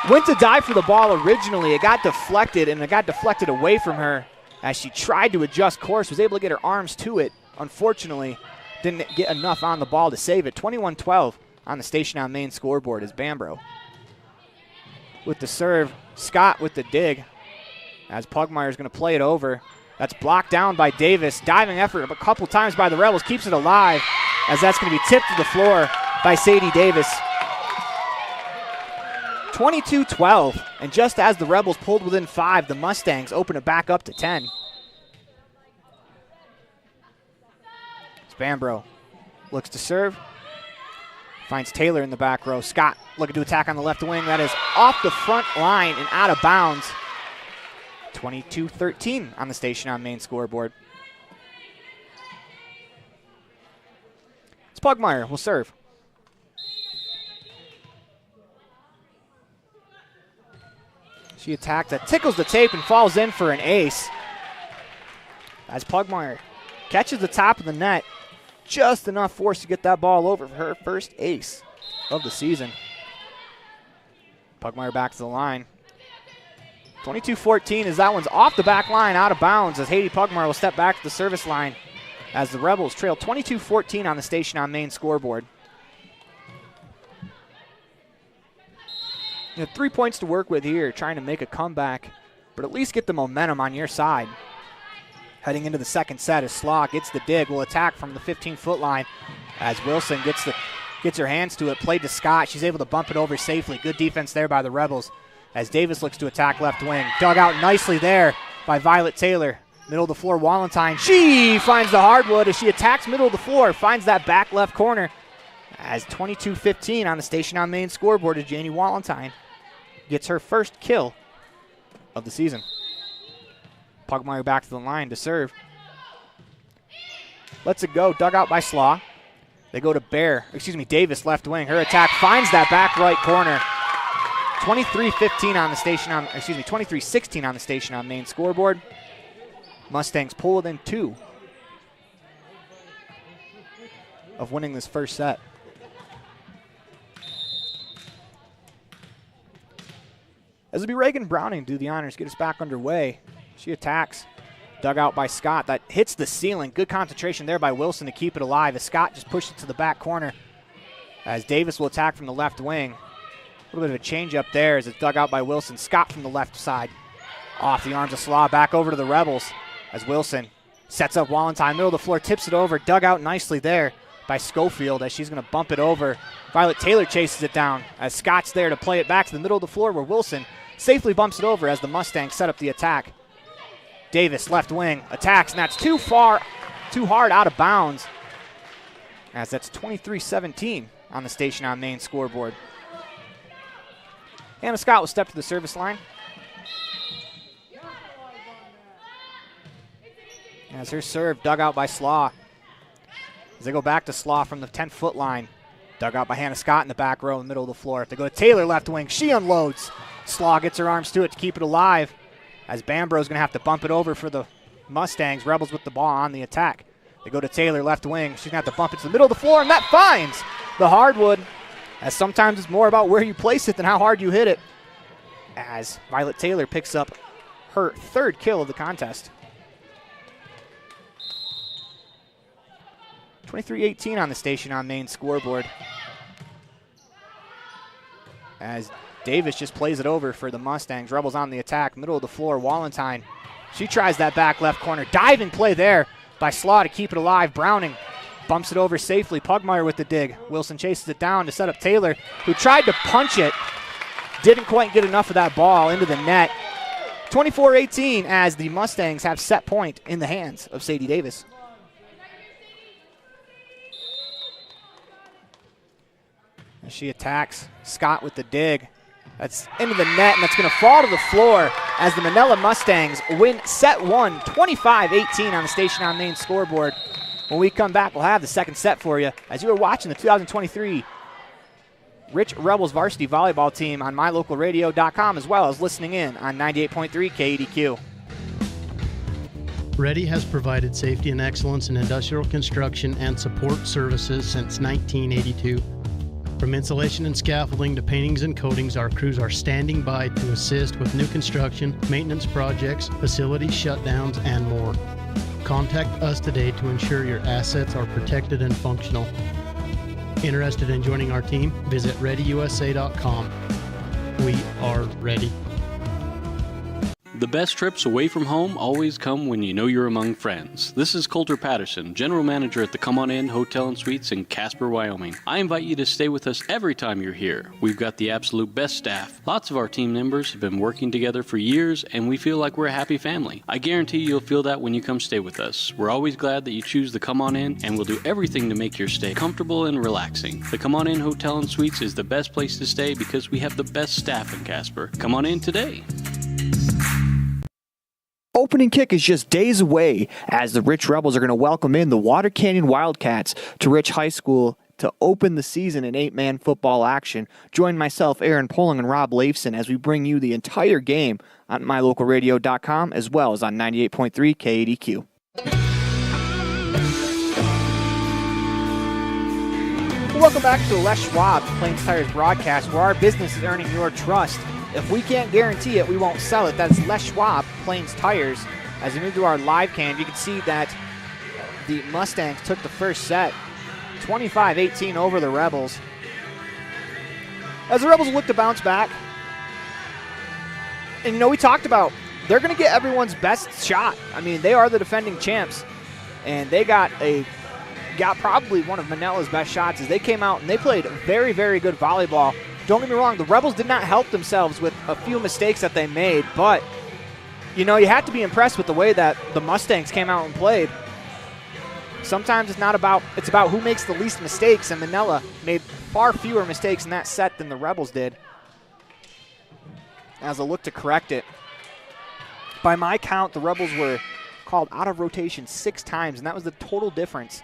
went to dive for the ball originally. It got deflected, and it got deflected away from her as she tried to adjust course, was able to get her arms to it. Unfortunately, didn't get enough on the ball to save it. 21-12 on the Station on Main scoreboard is Bambro with the serve. Scott with the dig as Pugmire is going to play it over. That's blocked down by Davis. Diving effort a couple times by the Rebels. Keeps it alive as that's going to be tipped to the floor by Sadie Davis. 22-12, and just as the Rebels pulled within 5, the Mustangs open it back up to 10. Spambro looks to serve. Finds Taylor in the back row. Scott looking to attack on the left wing. That is off the front line and out of bounds. 22-13 on the Station on Main scoreboard. It's Pugmire will serve. She attacked, that tickles the tape and falls in for an ace. As Pugmire catches the top of the net, just enough force to get that ball over for her first ace of the season. Pugmire back to the line. 22-14 as that one's off the back line, out of bounds, as Haiti Pugmire will step back to the service line as the Rebels trail 22-14 on the Station on Main scoreboard. You have 3 points to work with here, trying to make a comeback, but at least get the momentum on your side. Heading into the second set as Slaw gets the dig, will attack from the 15-foot line as Wilson gets her hands to it, played to Scott. She's able to bump it over safely. Good defense there by the Rebels as Davis looks to attack left wing. Dug out nicely there by Violet Taylor. Middle of the floor, Wallentyne. She finds the hardwood as she attacks middle of the floor, finds that back left corner as 22-15 on the Station on Main scoreboard as Janie Wallentyne gets her first kill of the season. Pugmire back to the line to serve. Lets it go, dug out by Slaw. They go to Davis, left wing. Her attack finds that back right corner. 23-15 on the Station on, 23-16 on the Station on Main scoreboard. Mustangs pull within 2 of winning this first set. As it'll be Reagan Browning do the honors, get us back underway. She attacks. Dug out by Scott. That hits the ceiling. Good concentration there by Wilson to keep it alive as Scott just pushed it to the back corner. As Davis will attack from the left wing. A little bit of a change up there as it's dug out by Wilson. Scott from the left side. Off the arms of Slaw. Back over to the Rebels as Wilson sets up Wallentyne. Middle of the floor. Tips it over. Dug out nicely there by Schofield as she's going to bump it over. Violet Taylor chases it down as Scott's there to play it back to the middle of the floor where Wilson safely bumps it over as the Mustangs set up the attack. Davis, left wing, attacks, and that's too hard out of bounds. As that's 23-17 on the Station on Main scoreboard. Hannah Scott will step to the service line. As her serve dug out by Slaw. As they go back to Slaw from the 10-foot line. Dug out by Hannah Scott in the back row in the middle of the floor. They go to Taylor, left wing. She unloads. Slaw gets her arms to it to keep it alive, as Bambro's going to have to bump it over for the Mustangs. Rebels with the ball on the attack. They go to Taylor, left wing. She's going to have to bump it to the middle of the floor, and that finds the hardwood, as sometimes it's more about where you place it than how hard you hit it, as Violet Taylor picks up her third kill of the contest. 23-18 on the Station on Main scoreboard, as Davis just plays it over for the Mustangs. Rebels on the attack, middle of the floor. Wallenstein, she tries that back left corner. Diving play there by Slaw to keep it alive. Browning bumps it over safely. Pugmire with the dig. Wilson chases it down to set up Taylor, who tried to punch it. Didn't quite get enough of that ball into the net. 24-18 as the Mustangs have set point in the hands of Sadie Davis. As she attacks Scott with the dig. That's into the net, and that's going to fall to the floor as the Manila Mustangs win set one, 25-18 on the Station on Main scoreboard. When we come back, we'll have the second set for you as you are watching the 2023 Rich Rebels varsity volleyball team on mylocalradio.com, as well as listening in on 98.3 KEDQ. Ready has provided safety and excellence in industrial construction and support services since 1982. From insulation and scaffolding to paintings and coatings, our crews are standing by to assist with new construction, maintenance projects, facility shutdowns, and more. Contact us today to ensure your assets are protected and functional. Interested in joining our team? Visit ReadyUSA.com. We are ready. The best trips away from home always come when you know you're among friends. This is Coulter Patterson, General Manager at the Come On In Hotel and Suites in Casper, Wyoming. I invite you to stay with us every time you're here. We've got the absolute best staff. Lots of our team members have been working together for years, and we feel like we're a happy family. I guarantee you'll feel that when you come stay with us. We're always glad that you choose the Come On In, and we'll do everything to make your stay comfortable and relaxing. The Come On In Hotel and Suites is the best place to stay because we have the best staff in Casper. Come on in today. Opening kick is just days away as the Rich Rebels are going to welcome in the Water Canyon Wildcats to Rich High School to open the season in 8-man football action. Join myself, Aaron Poling, and Rob Leifson as we bring you the entire game on mylocalradio.com as well as on 98.3 KADQ. Welcome back to the Les Schwab Plains Tires broadcast, where our business is earning your trust. If we can't guarantee it, we won't sell it. That's Les Schwab Plains Tires. As we move to our live cam, you can see that the Mustangs took the first set, 25-18 over the Rebels. As the Rebels look to bounce back, and we talked about they're going to get everyone's best shot. I mean, they are the defending champs, and they got probably one of Manila's best shots as they came out and they played very, very good volleyball. Don't get me wrong, the Rebels did not help themselves with a few mistakes that they made, but, you have to be impressed with the way that the Mustangs came out and played. Sometimes it's about who makes the least mistakes, and Manila made far fewer mistakes in that set than the Rebels did as they look to correct it. By my count, the Rebels were called out of rotation 6 times, and that was the total difference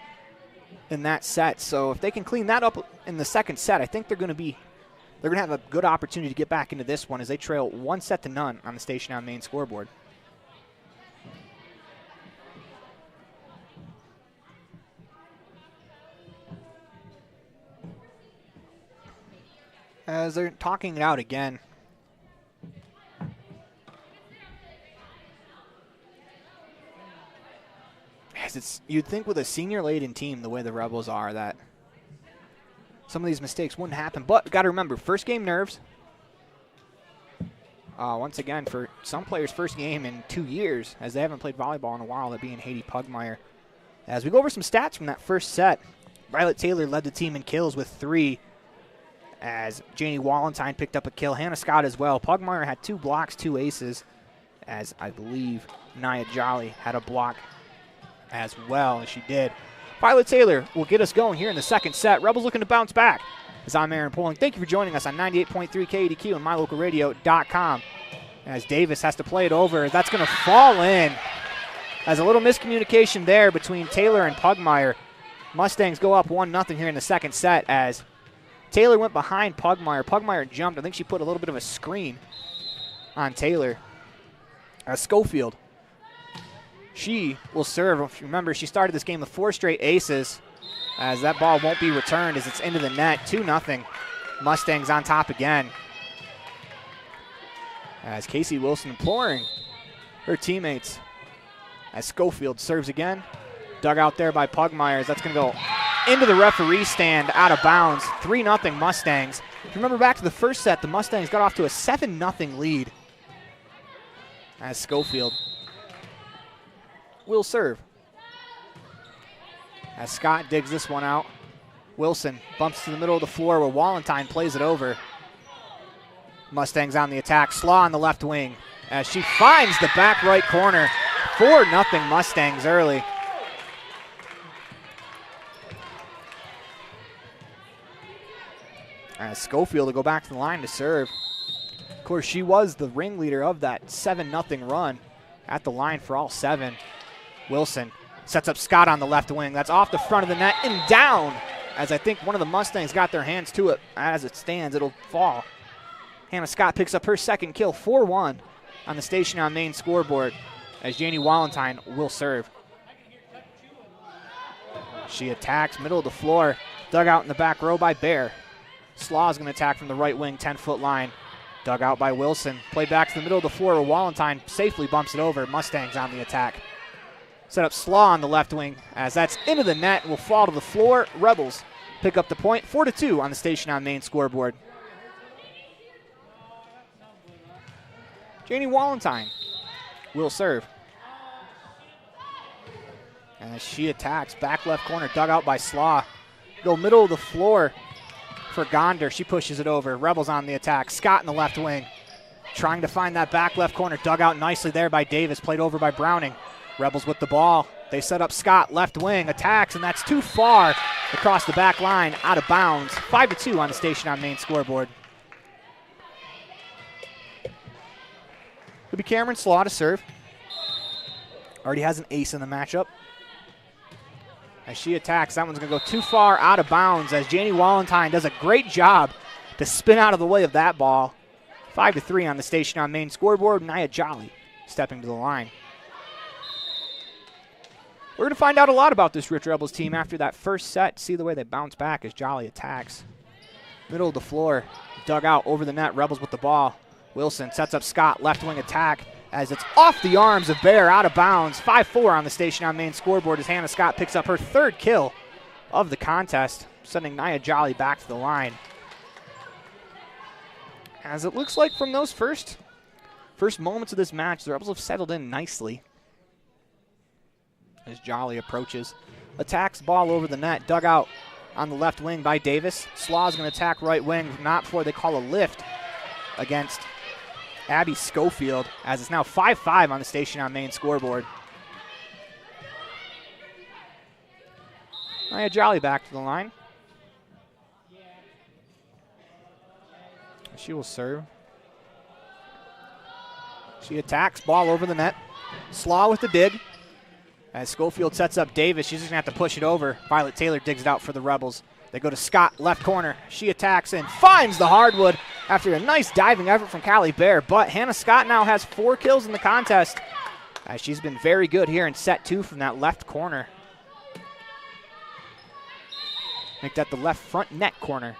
in that set. So if they can clean that up in the second set, I think they're going to have a good opportunity to get back into this one as they trail 1-0 on the Station on Main scoreboard. As they're talking it out again. As you'd think with a senior-laden team, the way the Rebels are, that some of these mistakes wouldn't happen. But got to remember, first game nerves. Once again, for some players, first game in 2 years, as they haven't played volleyball in a while, that being Haiti Pugmire. As we go over some stats from that first set, Violet Taylor led the team in kills with 3, as Janie Wallenstein picked up a kill. Hannah Scott as well. Pugmire had 2 blocks, 2 aces, as I believe Nia Jolly had a block as well, as she did. Violet Taylor will get us going here in the second set. Rebels looking to bounce back. As I'm Aaron Poling, thank you for joining us on 98.3 KADQ and mylocalradio.com. As Davis has to play it over, that's going to fall in. As a little miscommunication there between Taylor and Pugmire. Mustangs go up 1-0 here in the second set as Taylor went behind Pugmire. Pugmire jumped. I think she put a little bit of a screen on Taylor. Schofield. She will serve. If you remember, she started this game with 4 straight aces, as that ball won't be returned as it's into the net. 2-0. Mustangs on top again. As Casey Wilson imploring her teammates. As Schofield serves again. Dug out there by Pugmires. That's going to go into the referee stand, out of bounds. 3-0 Mustangs. If you remember back to the first set, the Mustangs got off to a 7-0 lead. As Schofield will serve. As Scott digs this one out. Wilson bumps to the middle of the floor where Wallentyne plays it over. Mustangs on the attack. Slaw on the left wing as she finds the back right corner. 4-0 Mustangs early. As Schofield will go back to the line to serve. Of course, she was the ringleader of that 7-0 run at the line for all 7. Wilson sets up Scott on the left wing. That's off the front of the net and down, as I think one of the Mustangs got their hands to it. As it stands, it'll fall. Hannah Scott picks up her second kill, 4-1 on the Station on Main scoreboard, as Janie Wallentyne will serve. She attacks middle of the floor, dug out in the back row by Bear. Slaw is going to attack from the right wing, 10-foot line. Dug out by Wilson. Played back to the middle of the floor where Wallentyne safely bumps it over. Mustangs on the attack. Set up Slaw on the left wing as that's into the net and will fall to the floor. Rebels pick up the point, 4-2 on the Station on Main scoreboard. Janie Wallentyne will serve. As she attacks, back left corner, dug out by Slaw. Go middle of the floor for Gonder. She pushes it over. Rebels on the attack. Scott in the left wing. Trying to find that back left corner. Dug out nicely there by Davis. Played over by Browning. Rebels with the ball. They set up Scott, left wing, attacks, and that's too far across the back line, out of bounds. 5-2 on the Station on Main scoreboard. It'll be Cameron Slaw to serve. Already has an ace in the matchup. As she attacks, that one's going to go too far out of bounds as Janie Wallentyne does a great job to spin out of the way of that ball. 5-3 on the Station on Main scoreboard. Nia Jolly stepping to the line. We're going to find out a lot about this Rich Rebels team after that first set. See the way they bounce back as Jolly attacks. Middle of the floor, dug out over the net. Rebels with the ball. Wilson sets up Scott, left wing attack as it's off the arms of Bear, out of bounds. 5-4 on the Station on Main scoreboard as Hannah Scott picks up her third kill of the contest, sending Nia Jolly back to the line. As it looks like from those first moments of this match, the Rebels have settled in nicely. As Jolly approaches, attacks ball over the net, dug out on the left wing by Davis. Slaw's going to attack right wing, not before they call a lift against Abby Schofield, as it's now 5-5 on the Station on Main scoreboard. Nia Jolly back to the line. She will serve. She attacks, ball over the net. Slaw with the dig. As Schofield sets up Davis, she's just going to have to push it over. Violet Taylor digs it out for the Rebels. They go to Scott, left corner. She attacks and finds the hardwood after a nice diving effort from Callie Bear. But Hannah Scott now has 4 kills in the contest, as she's been very good here in set 2 from that left corner. Make that the left front net corner,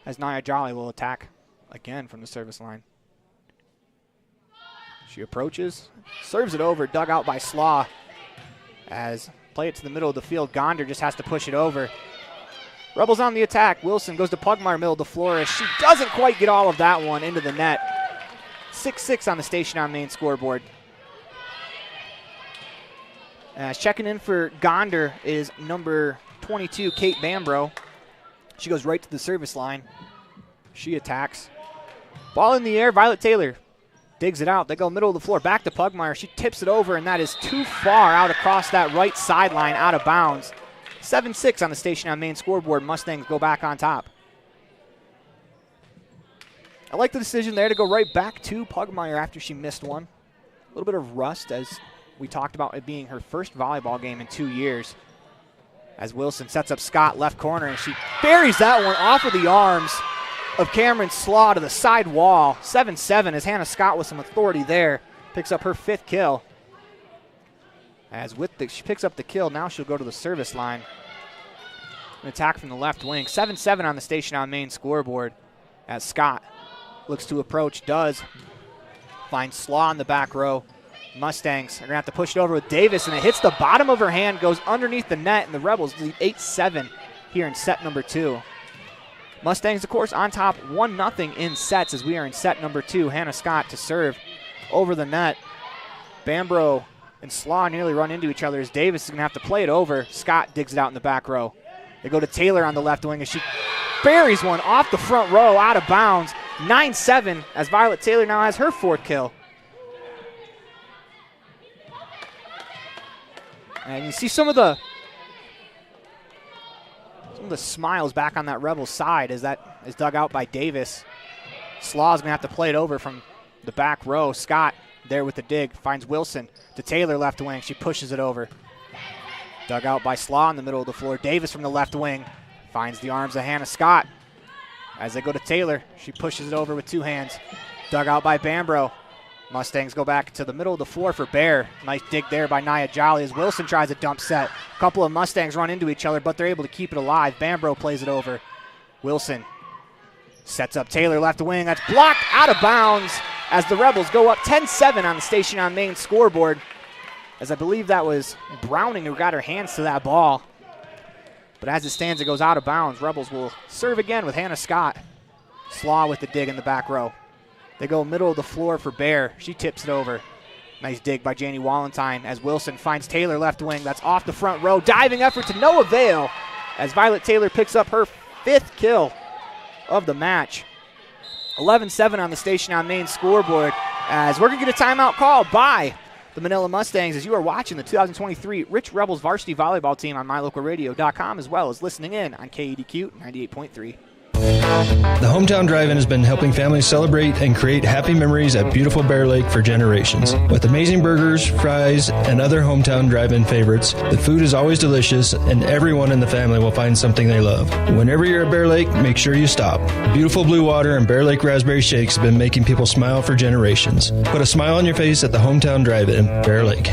as Nia Jolly will attack again from the service line. She approaches, serves it over, dug out by Slaw. As play it to the middle of the field, Gonder just has to push it over. Rebels on the attack. Wilson goes to Pugmire, middle of the floor, as she doesn't quite get all of that one into the net. 6-6 on the Station on Main scoreboard. Checking in for Gonder is number 22, Kate Bambro. She goes right to the service line. She attacks. Ball in the air, Violet Taylor digs it out. They go middle of the floor, back to Pugmire. She tips it over, and that is too far out across that right sideline, out of bounds. 7-6 on the Station on Main scoreboard. Mustangs go back on top. I like the decision there to go right back to Pugmire after she missed one. A little bit of rust, as we talked about it being her first volleyball game in 2 years. As Wilson sets up Scott, left corner, and she buries that one off of the arms of Cameron Slaw to the side wall. 7-7 as Hannah Scott with some authority there. Picks up her 5th kill. As she picks up the kill, now she'll go to the service line. An attack from the left wing. 7-7 on the Station on Main scoreboard as Scott looks to approach, does. Finds Slaw in the back row. Mustangs are going to have to push it over with Davis, and it hits the bottom of her hand, goes underneath the net, and the Rebels lead 8-7 here in set number 2. Mustangs, of course, on top 1-0 in sets as we are in set number 2. Hannah Scott to serve over the net. Bambro and Slaw nearly run into each other as Davis is going to have to play it over. Scott digs it out in the back row. They go to Taylor on the left wing as she buries one off the front row, out of bounds. 9-7 as Violet Taylor now has her 4th kill. And you see some of the smiles back on that Rebels side as that is dug out by Davis. Slaw's going to have to play it over from the back row. Scott there with the dig, finds Wilson to Taylor left wing. She pushes it over. Dug out by Slaw in the middle of the floor. Davis from the left wing finds the arms of Hannah Scott. As they go to Taylor, she pushes it over with 2 hands. Dug out by Bambro. Mustangs go back to the middle of the floor for Bear. Nice dig there by Nia Jolly as Wilson tries a dump set. A couple of Mustangs run into each other, but they're able to keep it alive. Bambro plays it over. Wilson sets up Taylor left wing. That's blocked out of bounds as the Rebels go up 10-7 on the Station on Main scoreboard. As I believe that was Browning who got her hands to that ball. But as it stands, it goes out of bounds. Rebels will serve again with Hannah Scott. Slaw with the dig in the back row. They go middle of the floor for Bear. She tips it over. Nice dig by Janie Wallentyne as Wilson finds Taylor left wing. That's off the front row. Diving effort to no avail as Violet Taylor picks up her 5th kill of the match. 11-7 on the Station on Main scoreboard as we're going to get a timeout called by the Manila Mustangs as you are watching the 2023 Rich Rebels varsity volleyball team on mylocalradio.com as well as listening in on KEDQ 98.3. The Hometown Drive-In has been helping families celebrate and create happy memories at beautiful Bear Lake for generations. With amazing burgers, fries, and other Hometown Drive-In favorites, the food is always delicious and everyone in the family will find something they love. Whenever you're at Bear Lake, make sure you stop. Beautiful blue water and Bear Lake raspberry shakes have been making people smile for generations. Put a smile on your face at the Hometown Drive-In, Bear Lake.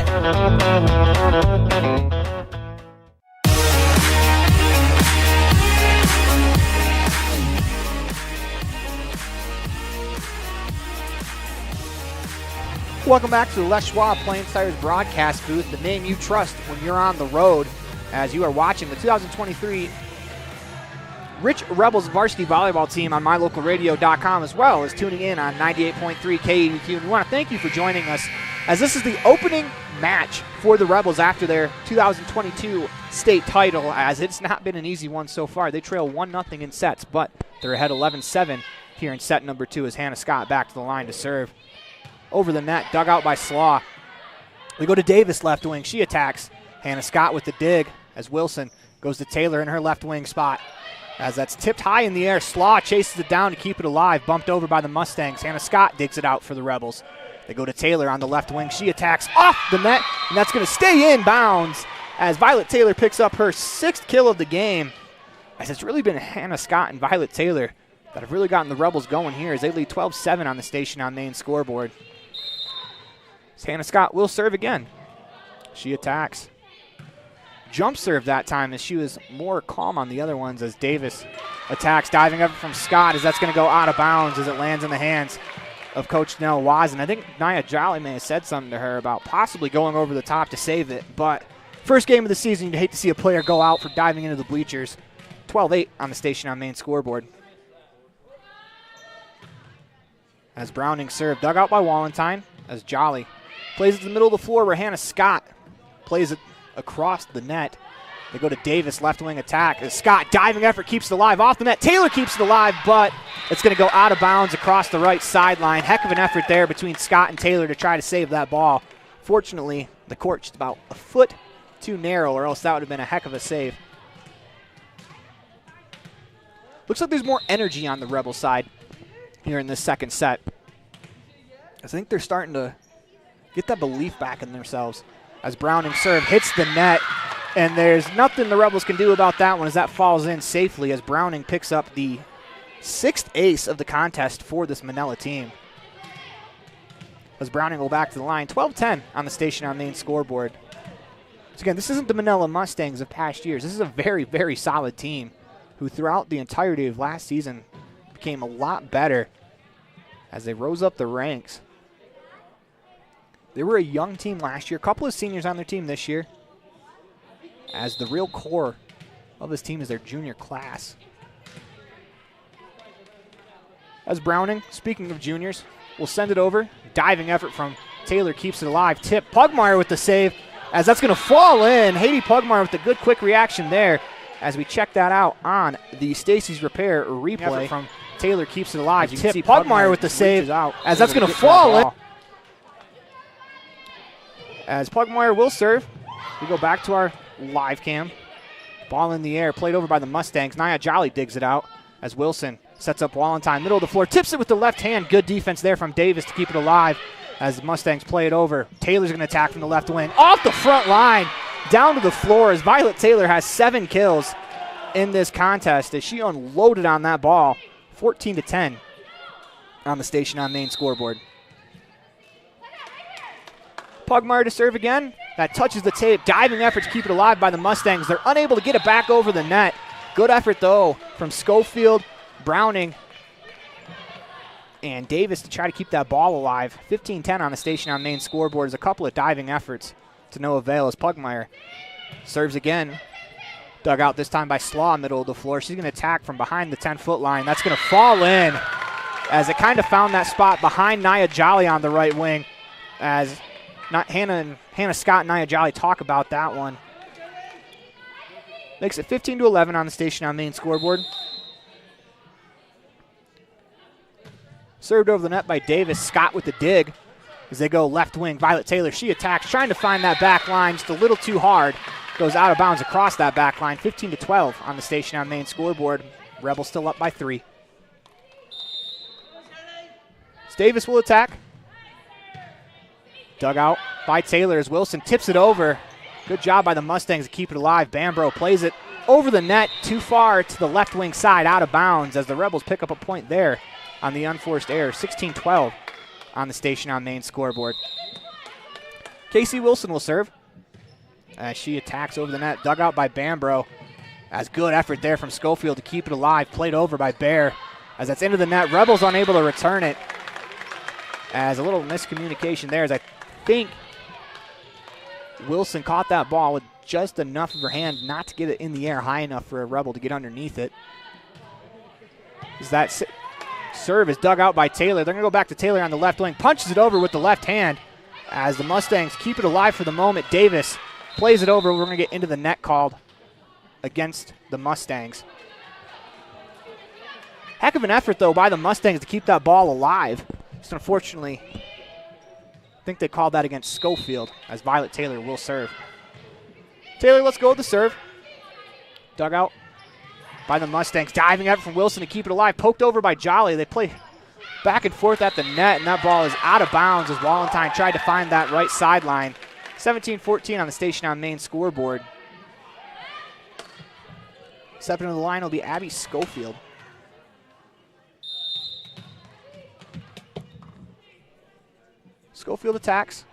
Welcome back to the Les Schwab Plains Tires broadcast booth, the name you trust when you're on the road, as you are watching the 2023 Rich Rebels varsity volleyball team on mylocalradio.com as well as tuning in on 98.3 KEDQ. And we want to thank you for joining us as this is the opening match for the Rebels after their 2022 state title, as it's not been an easy one so far. They trail 1-0 in sets, but they're ahead 11-7 here in set number 2 as Hannah Scott back to the line to serve. Over the net, dug out by Slaw. We go to Davis left wing. She attacks. Hannah Scott with the dig as Wilson goes to Taylor in her left wing spot. As that's tipped high in the air, Slaw chases it down to keep it alive. Bumped over by the Mustangs. Hannah Scott digs it out for the Rebels. They go to Taylor on the left wing. She attacks off the net, and that's going to stay in bounds as Violet Taylor picks up her 6th kill of the game. As it's really been Hannah Scott and Violet Taylor that have really gotten the Rebels going here as they lead 12-7 on the Station on Main scoreboard. Hannah Scott will serve again. She attacks. Jump serve that time as she was more calm on the other ones as Davis attacks, diving up from Scott as that's going to go out of bounds as it lands in the hands of Coach Nell Wazen. I think Nia Jolly may have said something to her about possibly going over the top to save it, but first game of the season, you'd hate to see a player go out for diving into the bleachers. 12-8 on the Station on Main scoreboard. As Browning served, dug out by Wallentyne as Jolly plays it to the middle of the floor where Hannah Scott plays it across the net. They go to Davis, left wing attack. As Scott, diving effort, keeps it alive. Off the net, Taylor keeps it alive, but it's going to go out of bounds across the right sideline. Heck of an effort there between Scott and Taylor to try to save that ball. Fortunately, the court just about a foot too narrow, or else that would have been a heck of a save. Looks like there's more energy on the Rebel side here in this second set. I think they're starting to get that belief back in themselves as Browning serve hits the net, and there's nothing the Rebels can do about that one as that falls in safely as Browning picks up the sixth ace of the contest for this Manila team. As Browning will back to the line, 12-10 on the station on main scoreboard. So again, this isn't the Manila Mustangs of past years. This is a very, very solid team who throughout the entirety of last season became a lot better as they rose up the ranks. They were a young team last year, a couple of seniors on their team this year, as the real core of this team is their junior class. As Browning, speaking of juniors, will send it over. Diving effort from Taylor keeps it alive. Tip, Pugmire with the save, as that's going to fall in. Haiti Pugmire with a good quick reaction there as we check that out on the Stacy's Repair replay. From Taylor keeps it alive. Tip, Pugmire with the save, as that's going to fall in. As Pugmire will serve. We go back to our live cam. Ball in the air, played over by the Mustangs. Nia Jolly digs it out as Wilson sets up Wallenstein, middle of the floor, tips it with the left hand. Good defense there from Davis to keep it alive as the Mustangs play it over. Taylor's going to attack from the left wing. Off the front line, down to the floor as Violet Taylor has 7 kills in this contest as she unloaded on that ball. 14-10 on the station on main scoreboard. Pugmire to serve again. That touches the tape. Diving effort to keep it alive by the Mustangs. They're unable to get it back over the net. Good effort, though, from Schofield, Browning, and Davis to try to keep that ball alive. 15-10 on the station on main scoreboard. Is a couple of diving efforts to no avail as Pugmire serves again. Dug out this time by Slaw, middle of the floor. She's going to attack from behind the 10-foot line. That's going to fall in as it kind of found that spot behind Nia Jolly on the right wing as Hannah Scott and Nia Jolly talk about that one. Makes it 15-11 on the station on main scoreboard. Served over the net by Davis. Scott with the dig as they go left wing. Violet Taylor, she attacks, trying to find that back line, just a little too hard. Goes out of bounds across that back line. 15-12 on the station on main scoreboard. Rebels still up by 3. Davis will attack. Dug out by Taylor as Wilson tips it over. Good job by the Mustangs to keep it alive. Bambro plays it over the net, too far to the left wing side, out of bounds as the Rebels pick up a point there on the unforced error. 16-12 on the station on main scoreboard. Casey Wilson will serve as she attacks over the net. Dug out by Bambro as good effort there from Schofield to keep it alive. Played over by Bear as that's into the net. Rebels unable to return it as a little miscommunication there as I think Wilson caught that ball with just enough of her hand not to get it in the air high enough for a Rebel to get underneath it. As that serve is dug out by Taylor. They're going to go back to Taylor on the left wing. Punches it over with the left hand as the Mustangs keep it alive for the moment. Davis plays it over. We're going to get into the net called against the Mustangs. Heck of an effort, though, by the Mustangs to keep that ball alive. Just unfortunately, I think they called that against Schofield as Violet Taylor will serve. Taylor, let's go with the serve. Dug out by the Mustangs. Diving up from Wilson to keep it alive. Poked over by Jolly. They play back and forth at the net, and that ball is out of bounds as Wallenstein tried to find that right sideline. 17-14 on the station on main scoreboard. Stepping to the line will be Abby Schofield. Schofield attacks.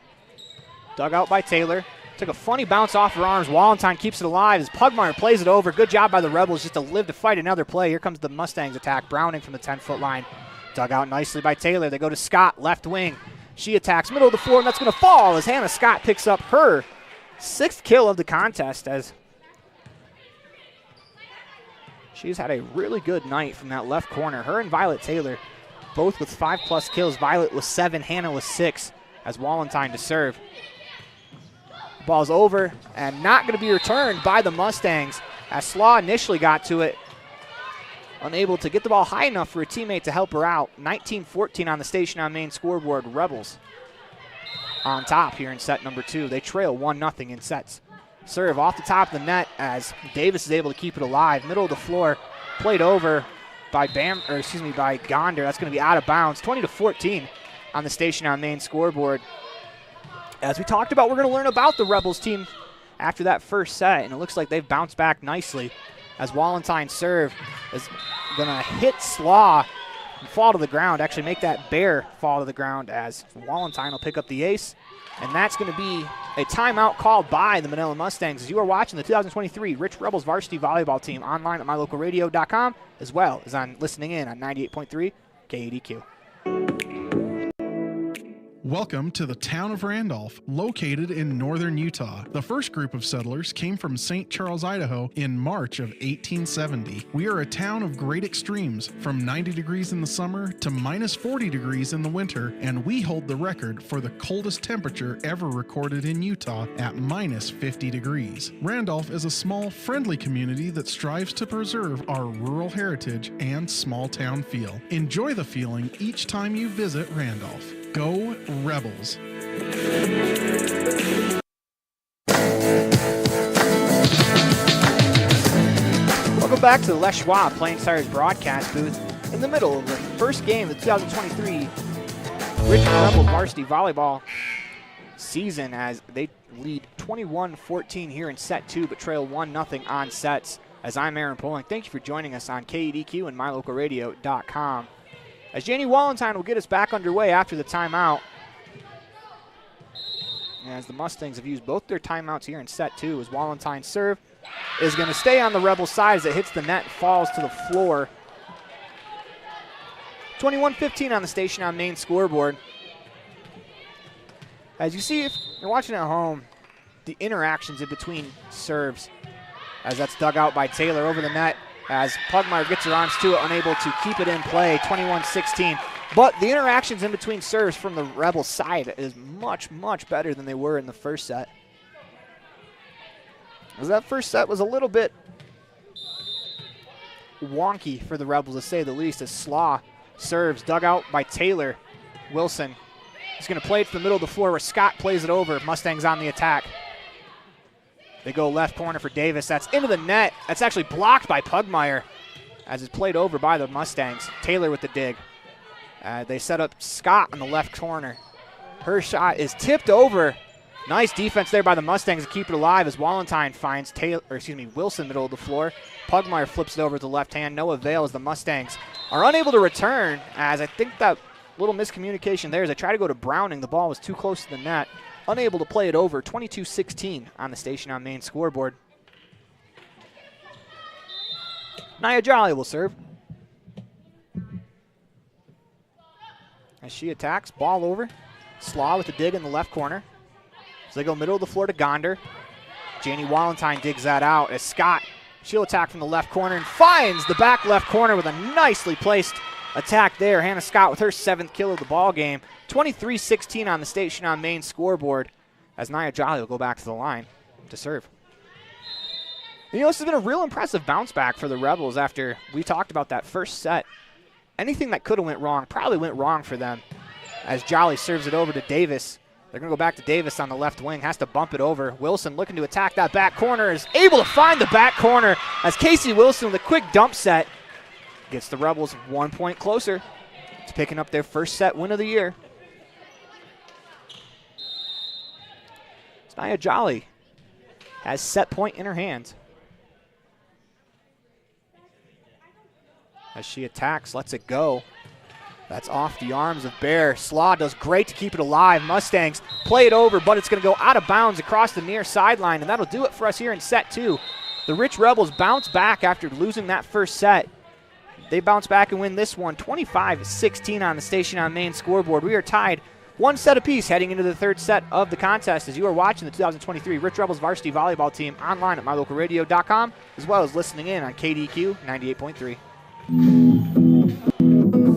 Dug out by Taylor. Took a funny bounce off her arms. Wallenstein keeps it alive as Pugmire plays it over. Good job by the Rebels just to live to fight another play. Here comes the Mustangs attack. Browning from the 10-foot line. Dug out nicely by Taylor. They go to Scott, left wing. She attacks middle of the floor, and that's going to fall as Hannah Scott picks up her 6th kill of the contest as she's had a really good night from that left corner. Her and Violet Taylor both with 5+ kills. Violet with 7, Hannah with 6 as Wallenstein to serve. Ball's over and not going to be returned by the Mustangs as Slaw initially got to it. Unable to get the ball high enough for a teammate to help her out. 19-14 on the station on main scoreboard. Rebels on top here in set number 2. They trail 1-0 in sets. Serve off the top of the net as Davis is able to keep it alive. Middle of the floor, played over by by Gonder. That's going to be out of bounds. 20-14 on the station on main scoreboard. As we talked about, we're going to learn about the Rebels team after that first set, and it looks like they've bounced back nicely as Wallenstein serve. As gonna hit Slaw and fall to the ground, actually make that bear fall to the ground, as Wallenstein will pick up the ace. And that's going to be a timeout called by the Manila Mustangs. As you are watching the 2023 Rich Rebels varsity volleyball team online at mylocalradio.com, as well as on listening in on 98.3 KADQ. Welcome to the town of Randolph, located in northern Utah. The first group of settlers came from St. Charles, Idaho in March of 1870. We are a town of great extremes, from 90 degrees in the summer to minus 40 degrees in the winter, and we hold the record for the coldest temperature ever recorded in Utah at minus 50 degrees. Randolph is a small, friendly community that strives to preserve our rural heritage and small town feel. Enjoy the feeling each time you visit Randolph. Go Rebels! Welcome back to the Les Schwab Plains Tires broadcast booth in the middle of the first game of the 2023 Rich Rebels varsity volleyball season, as they lead 21-14 here in set 2, but trail 1-0 on sets. As I'm Aaron Poling, thank you for joining us on KADQ and mylocalradio.com. As Janie Wallenstein will get us back underway after the timeout. As the Mustangs have used both their timeouts here in set 2, as Wallenstein's serve is going to stay on the Rebel side as it hits the net, falls to the floor. 21-15 on the station on main scoreboard. As you see, if you're watching at home, the interactions in between serves, as that's dug out by Taylor over the net, as Pugmire gets her arms to it, unable to keep it in play, 21-16. But the interactions in between serves from the Rebel side is much, much better than they were in the first set. As that first set was a little bit wonky for the Rebels, to say the least, as Slaw serves, dug out by Taylor. Wilson is going to play it to the middle of the floor where Scott plays it over. Mustangs on the attack. They go left corner for Davis. That's into the net. That's actually blocked by Pugmire as it's played over by the Mustangs. Taylor with the dig. They set up Scott on the left corner. Her shot is tipped over. Nice defense there by the Mustangs to keep it alive as Wallenstein finds Wilson middle of the floor. Pugmire flips it over to the left hand. No avail as the Mustangs are unable to return, as I think that little miscommunication there as they try to go to Browning. The ball was too close to the net. Unable to play it over. 22-16 on the station on main scoreboard. Nia Jolly will serve. As she attacks, ball over. Slaw with the dig in the left corner. So they go middle of the floor to Gonder. Janie Wallenstein digs that out as Scott, she'll attack from the left corner and finds the back left corner with a nicely placed attack there. Hannah Scott with her 7th kill of the ball game. 23-16 on the station on main scoreboard as Nia Jolly will go back to the line to serve. You know, this has been a real impressive bounce back for the Rebels after we talked about that first set. Anything that could have went wrong probably went wrong for them as Jolly serves it over to Davis. They're going to go back to Davis on the left wing, has to bump it over. Wilson looking to attack that back corner, is able to find the back corner as Casey Wilson with a quick dump set gets the Rebels 1 point closer to picking up their first set win of the year. Nia Jolly has set point in her hands. As she attacks, lets it go. That's off the arms of Bear. Slaw does great to keep it alive. Mustangs play it over, but it's going to go out of bounds across the near sideline, and that'll do it for us here in set 2. The Rich Rebels bounce back after losing that first set. They bounce back and win this one, 25-16 on the station on main scoreboard. We are tied 1 set apiece heading into the third set of the contest as you are watching the 2023 Rich Rebels varsity volleyball team online at mylocalradio.com, as well as listening in on KDQ 98.3.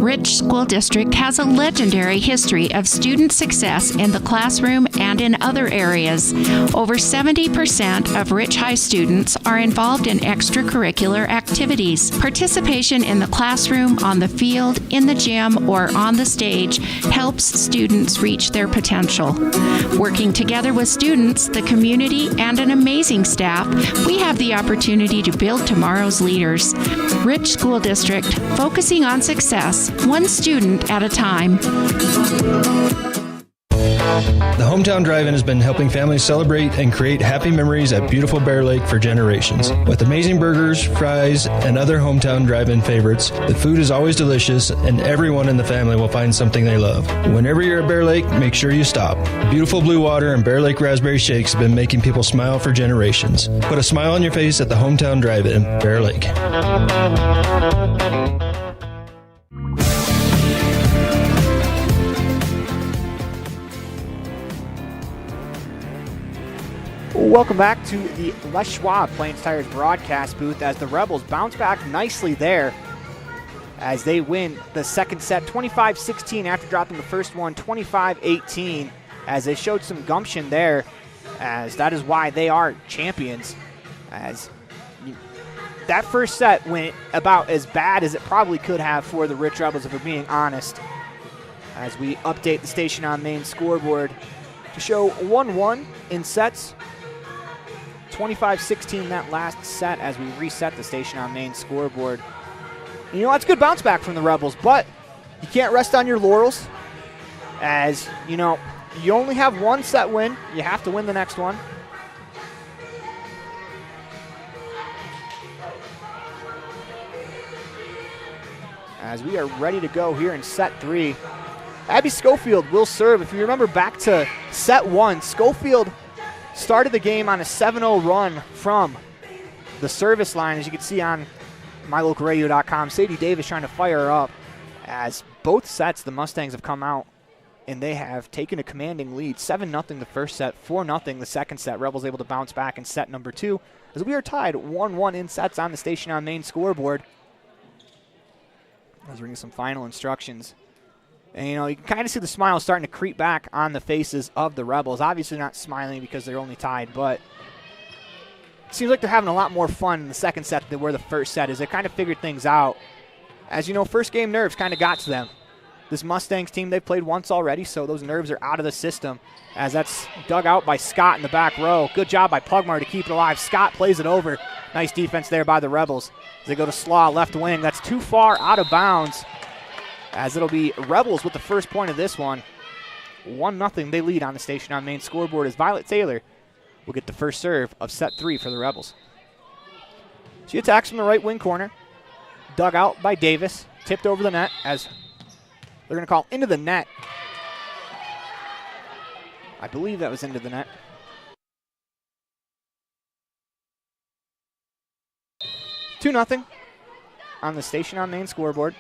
Rich School District has a legendary history of student success in the classroom and in other areas. Over 70% of Rich High students are involved in extracurricular activities. Participation in the classroom, on the field, in the gym, or on the stage helps students reach their potential. Working together with students, the community, and an amazing staff, we have the opportunity to build tomorrow's leaders. Rich School District, focusing on success, one student at a time. The Hometown Drive-In has been helping families celebrate and create happy memories at beautiful Bear Lake for generations. With amazing burgers, fries, and other Hometown Drive-In favorites, the food is always delicious and everyone in the family will find something they love. Whenever you're at Bear Lake, make sure you stop. Beautiful blue water and Bear Lake raspberry shakes have been making people smile for generations. Put a smile on your face at the Hometown Drive-In, Bear Lake. Welcome back to the Les Schwab Plains Tires broadcast booth as the Rebels bounce back nicely there as they win the second set 25-16 after dropping the first one 25-18 as they showed some gumption there, as that is why they are champions. As that first set went about as bad as it probably could have for the Rich Rebels, if we're being honest, as we update the Station on Main scoreboard to show 1-1 in sets. 25-16 that last set as we reset the Station on Main scoreboard. And you know, that's a good bounce back from the Rebels, but you can't rest on your laurels, as, you know, you only have one set win. You have to win the next one. As we are ready to go here in set 3. Abby Schofield will serve. If you remember back to set 1, Schofield started the game on a 7-0 run from the service line, as you can see on mylocalradio.com. Sadie Davis trying to fire her up, as both sets the Mustangs have come out and they have taken a commanding lead. 7-0 the first set, 4-0 the second set. Rebels able to bounce back in set number 2 as we are tied 1-1 in sets on the Station on Main scoreboard. As we're getting some final instructions. And, you know, you can kind of see the smile starting to creep back on the faces of the Rebels. Obviously not smiling because they're only tied, but it seems like they're having a lot more fun in the second set than they were the first set, as they kind of figured things out. As you know, first game nerves kind of got to them. This Mustangs team, they've played once already, so those nerves are out of the system, as that's dug out by Scott in the back row. Good job by Pugmar to keep it alive. Scott plays it over. Nice defense there by the Rebels. As they go to Slaw, left wing. That's too far out of bounds, as it'll be Rebels with the first point of this one. 1-0 they lead on the Station on Main scoreboard, as Violet Taylor will get the first serve of set 3 for the Rebels. She attacks from the right wing corner. Dug out by Davis. Tipped over the net, as they're going to call into the net. I believe that was into the net. Two 2-0 on the Station on Main scoreboard.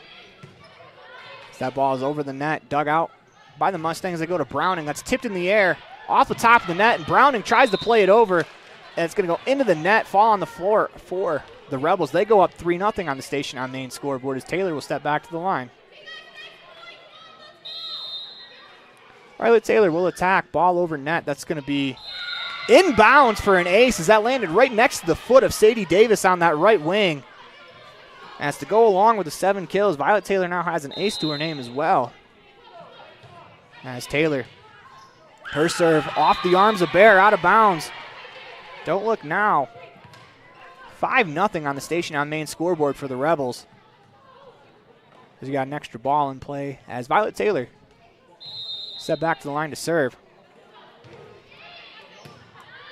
That ball is over the net, dug out by the Mustangs. They go to Browning. That's tipped in the air off the top of the net, and Browning tries to play it over, and it's going to go into the net, fall on the floor for the Rebels. They go up 3-0 on the Station on Main scoreboard, as Taylor will step back to the line. Violet Taylor will attack. Ball over net. That's going to be inbounds for an ace, as that landed right next to the foot of Sadie Davis on that right wing. As to go along with the 7 kills, Violet Taylor now has an ace to her name as well. As Taylor, her serve off the arms of Bear, out of bounds. Don't look now. 5-0 on the Station on Main scoreboard for the Rebels, as you got an extra ball in play, as Violet Taylor step back to the line to serve.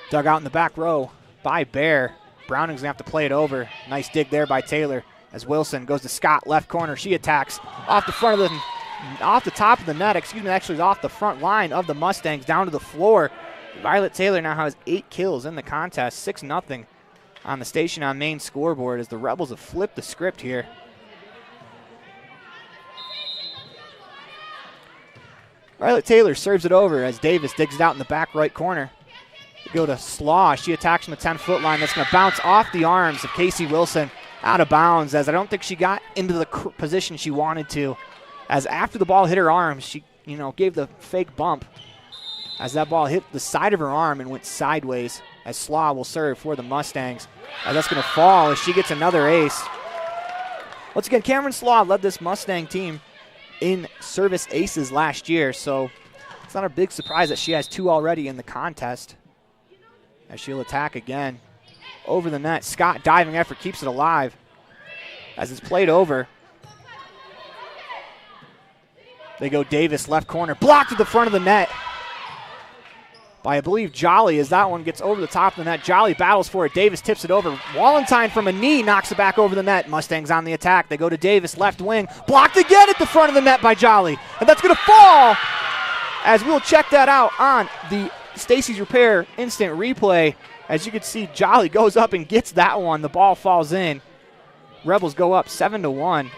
Dug out in the back row by Bear. Browning's going to have to play it over. Nice dig there by Taylor, as Wilson goes to Scott, left corner. She attacks off the front of the, off the top of the net, actually off the front line of the Mustangs down to the floor. Violet Taylor now has 8 kills in the contest, 6-0 on the Station on Main scoreboard, as the Rebels have flipped the script here. Violet Taylor serves it over as Davis digs it out in the back right corner. They go to Slaw. She attacks from the 10-foot line. That's going to bounce off the arms of Casey Wilson, out of bounds, as I don't think she got into the position she wanted to. As after the ball hit her arms, she, you know, gave the fake bump, as that ball hit the side of her arm and went sideways, as Slaw will serve for the Mustangs. As that's going to fall as she gets another ace. Once again, Cameron Slaw led this Mustang team in service aces last year, so it's not a big surprise that she has 2 already in the contest. As she'll attack again. Over the net. Scott diving effort keeps it alive as it's played over. They go Davis, left corner. Blocked at the front of the net. by, I believe, Jolly, as that one gets over the top of the net. Jolly battles for it. Davis tips it over. Wallenstein from a knee knocks it back over the net. Mustangs on the attack. They go to Davis, left wing. Blocked again at the front of the net by Jolly. And that's going to fall, as we'll check that out on the Stacy's Repair instant replay. As you can see, Jolly goes up and gets that one. The ball falls in. Rebels go up 7-1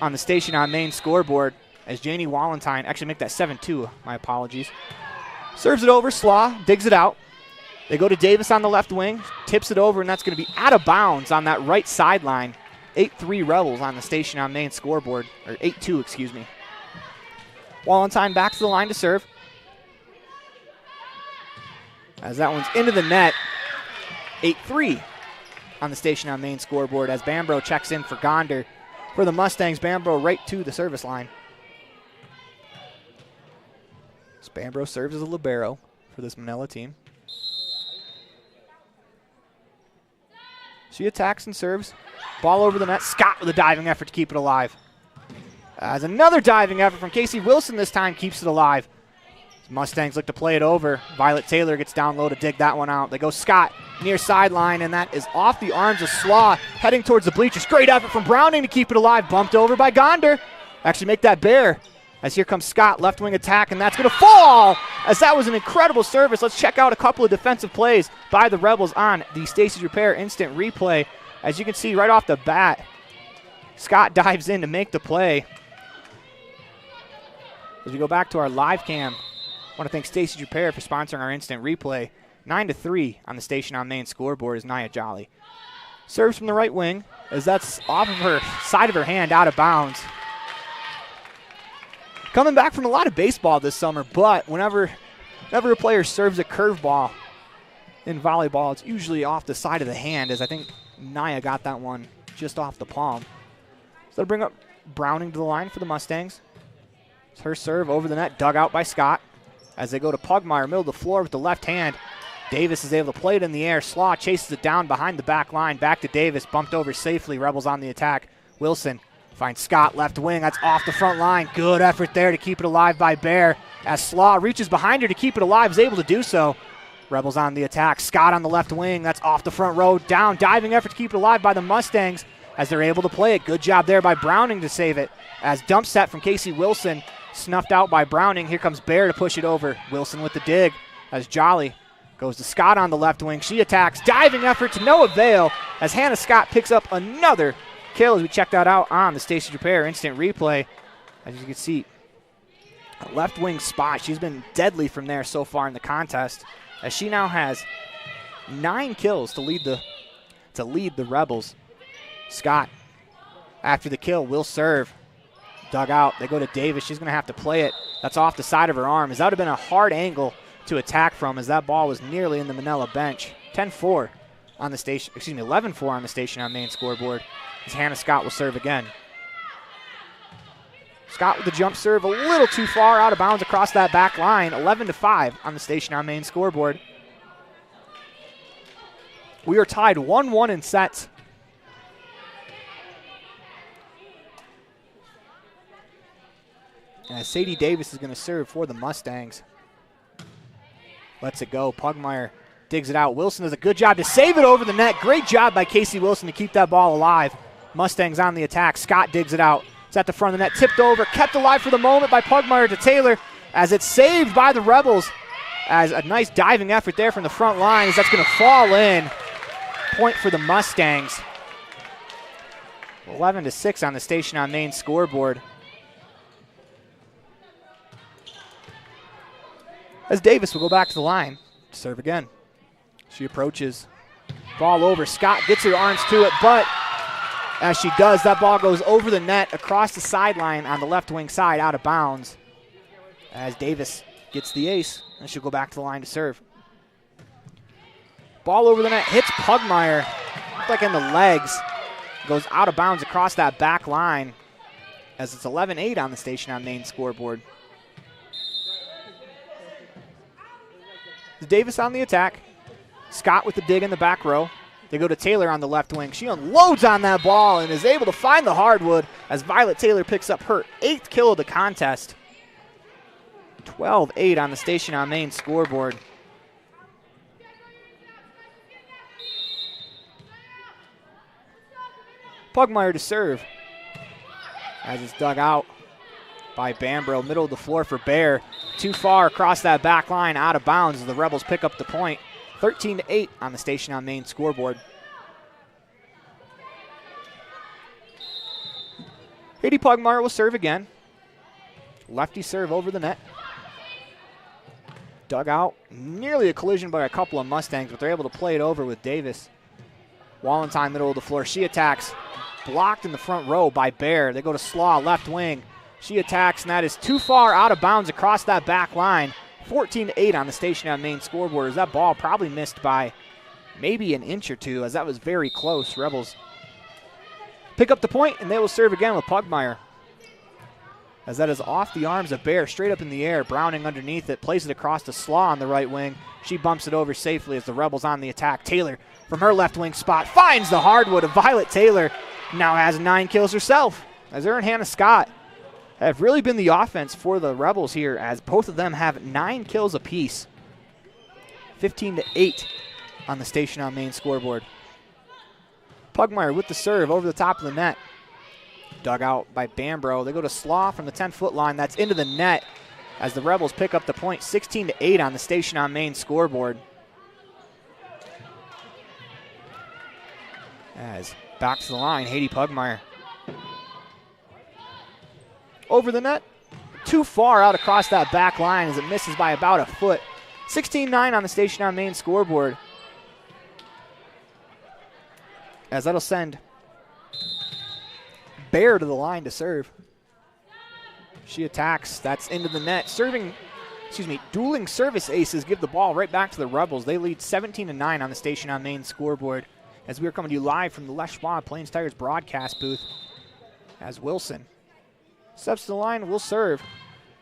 on the Station on Main scoreboard, as Janie Wallenstein, actually make that 7-2, my apologies. Serves it over, Slaw digs it out. They go to Davis on the left wing, tips it over, and that's going to be out of bounds on that right sideline. 8-3 Rebels on the Station on Main scoreboard, or 8-2, excuse me. Wallenstein back to the line to serve. As that one's into the net, 8-3 on the Station on Main scoreboard, as Bambro checks in for Gonder. For the Mustangs, Bambro right to the service line. Bambro serves as a libero for this Manila team. She attacks and serves. Ball over the net. Scott with a diving effort to keep it alive. As another diving effort from Casey Wilson this time keeps it alive. Mustangs look to play it over. Violet Taylor gets down low to dig that one out. They go Scott near sideline, and that is off the arms of Slaw, heading towards the bleachers. Great effort from Browning to keep it alive. Bumped over by Gonder. Actually make that bear. As here comes Scott, left wing attack, and that's going to fall, as that was an incredible service. Let's check out a couple of defensive plays by the Rebels on the Stacy's Repair instant replay. As you can see right off the bat, Scott dives in to make the play. As we go back to our live cam, I want to thank Stacy's Repair for sponsoring our instant replay. 9-3 on the Station on Main scoreboard is Nia Jolly. Serves from the right wing, as that's off of her side of her hand, out of bounds. Coming back from a lot of baseball this summer, but whenever a player serves a curveball in volleyball, it's usually off the side of the hand, as I think Nia got that one just off the palm. So they'll bring up Browning to the line for the Mustangs. It's her serve over the net, dug out by Scott. As they go to Pugmire, middle of the floor with the left hand. Davis is able to play it in the air. Slaw chases it down behind the back line. Back to Davis, bumped over safely. Rebels on the attack. Wilson finds Scott, left wing. That's off the front line. Good effort there to keep it alive by Bear. As Slaw reaches behind her to keep it alive, is able to do so. Rebels on the attack. Scott on the left wing. That's off the front row. Down, diving effort to keep it alive by the Mustangs as they're able to play it. Good job there by Browning to save it. As dump set from Casey Wilson, snuffed out by Browning. Here comes Bear to push it over. Wilson with the dig as Jolly goes to Scott on the left wing. She attacks. Diving effort to no avail as Hannah Scott picks up another kill, as we check that out on the Stacy's Repair instant replay. As you can see, a left wing spot. She's been deadly from there so far in the contest, as she now has 9 kills to lead the Rebels. Scott, after the kill, will serve. Dug out. They go to Davis. She's going to have to play it. That's off the side of her arm, as that would have been a hard angle to attack from, as that ball was nearly in the Manila bench. 10-4 on the Station, 11-4 on the Station on Main scoreboard, as Hannah Scott will serve again. Scott with the jump serve, a little too far out of bounds across that back line. 11-5 on the Station on Main scoreboard. We are tied 1-1 in sets. As Sadie Davis is going to serve for the Mustangs. Lets it go. Pugmire digs it out. Wilson does a good job to save it over the net. Great job by Casey Wilson to keep that ball alive. Mustangs on the attack. Scott digs it out. It's at the front of the net. Tipped over. Kept alive for the moment by Pugmire to Taylor, as it's saved by the Rebels. As a nice diving effort there from the front line, as that's going to fall in. Point for the Mustangs. 11-6 on the Station on Main scoreboard. As Davis will go back to the line to serve again. She approaches. Ball over. Scott gets her arms to it, but as she does, that ball goes over the net across the sideline on the left wing side, out of bounds. As Davis gets the ace, and she'll go back to the line to serve. Ball over the net, hits Pugmire, looked like in the legs. Goes out of bounds across that back line, as it's 11-8 on the Station on Main scoreboard. Davis on the attack. Scott with the dig in the back row. They go to Taylor on the left wing. She unloads on that ball and is able to find the hardwood, as Violet Taylor picks up her 8th kill of the contest. 12-8 on the Station on Main scoreboard. Pugmire to serve. As it's dug out by Bambro. Middle of the floor for Bear. Too far across that back line, out of bounds as the Rebels pick up the point. 13-8 on the Station on Main scoreboard. Katie Pugmire will serve again. Lefty serve over the net. Dug out. Nearly a collision by a couple of Mustangs, but they're able to play it over with Davis. Wallenstein, middle of the floor. She attacks. Blocked in the front row by Bear. They go to Slaw, left wing. She attacks, and that is too far out of bounds across that back line. 14-8 on the Station on Main scoreboard, as that ball probably missed by maybe an inch or two, as that was very close. Rebels pick up the point, and they will serve again with Pugmire. As that is off the arms of Bear, straight up in the air. Browning underneath it, plays it across to Slaw on the right wing. She bumps it over safely as the Rebels on the attack. Taylor from her left wing spot finds the hardwood of Violet Taylor. Now has 9 kills herself, as her and Hannah Scott have really been the offense for the Rebels here, as both of them have 9 kills apiece. 15-8 on the Station on Main scoreboard. Pugmire with the serve over the top of the net. Dug out by Bambro. They go to Slaw from the 10-foot line. That's into the net as the Rebels pick up the point. 16-8 on the Station on Main scoreboard. As back to the line, Haiti Pugmire. Over the net. Too far out across that back line as it misses by about a foot. 16-9 on the Station on Main scoreboard. As that'll send Bear to the line to serve. She attacks. That's into the net. Dueling service aces give the ball right back to the Rebels. They lead 17-9 on the Station on Main scoreboard. As we are coming to you live from the Les Schwab Plains Tigers broadcast booth. As Wilson steps to the line, will serve.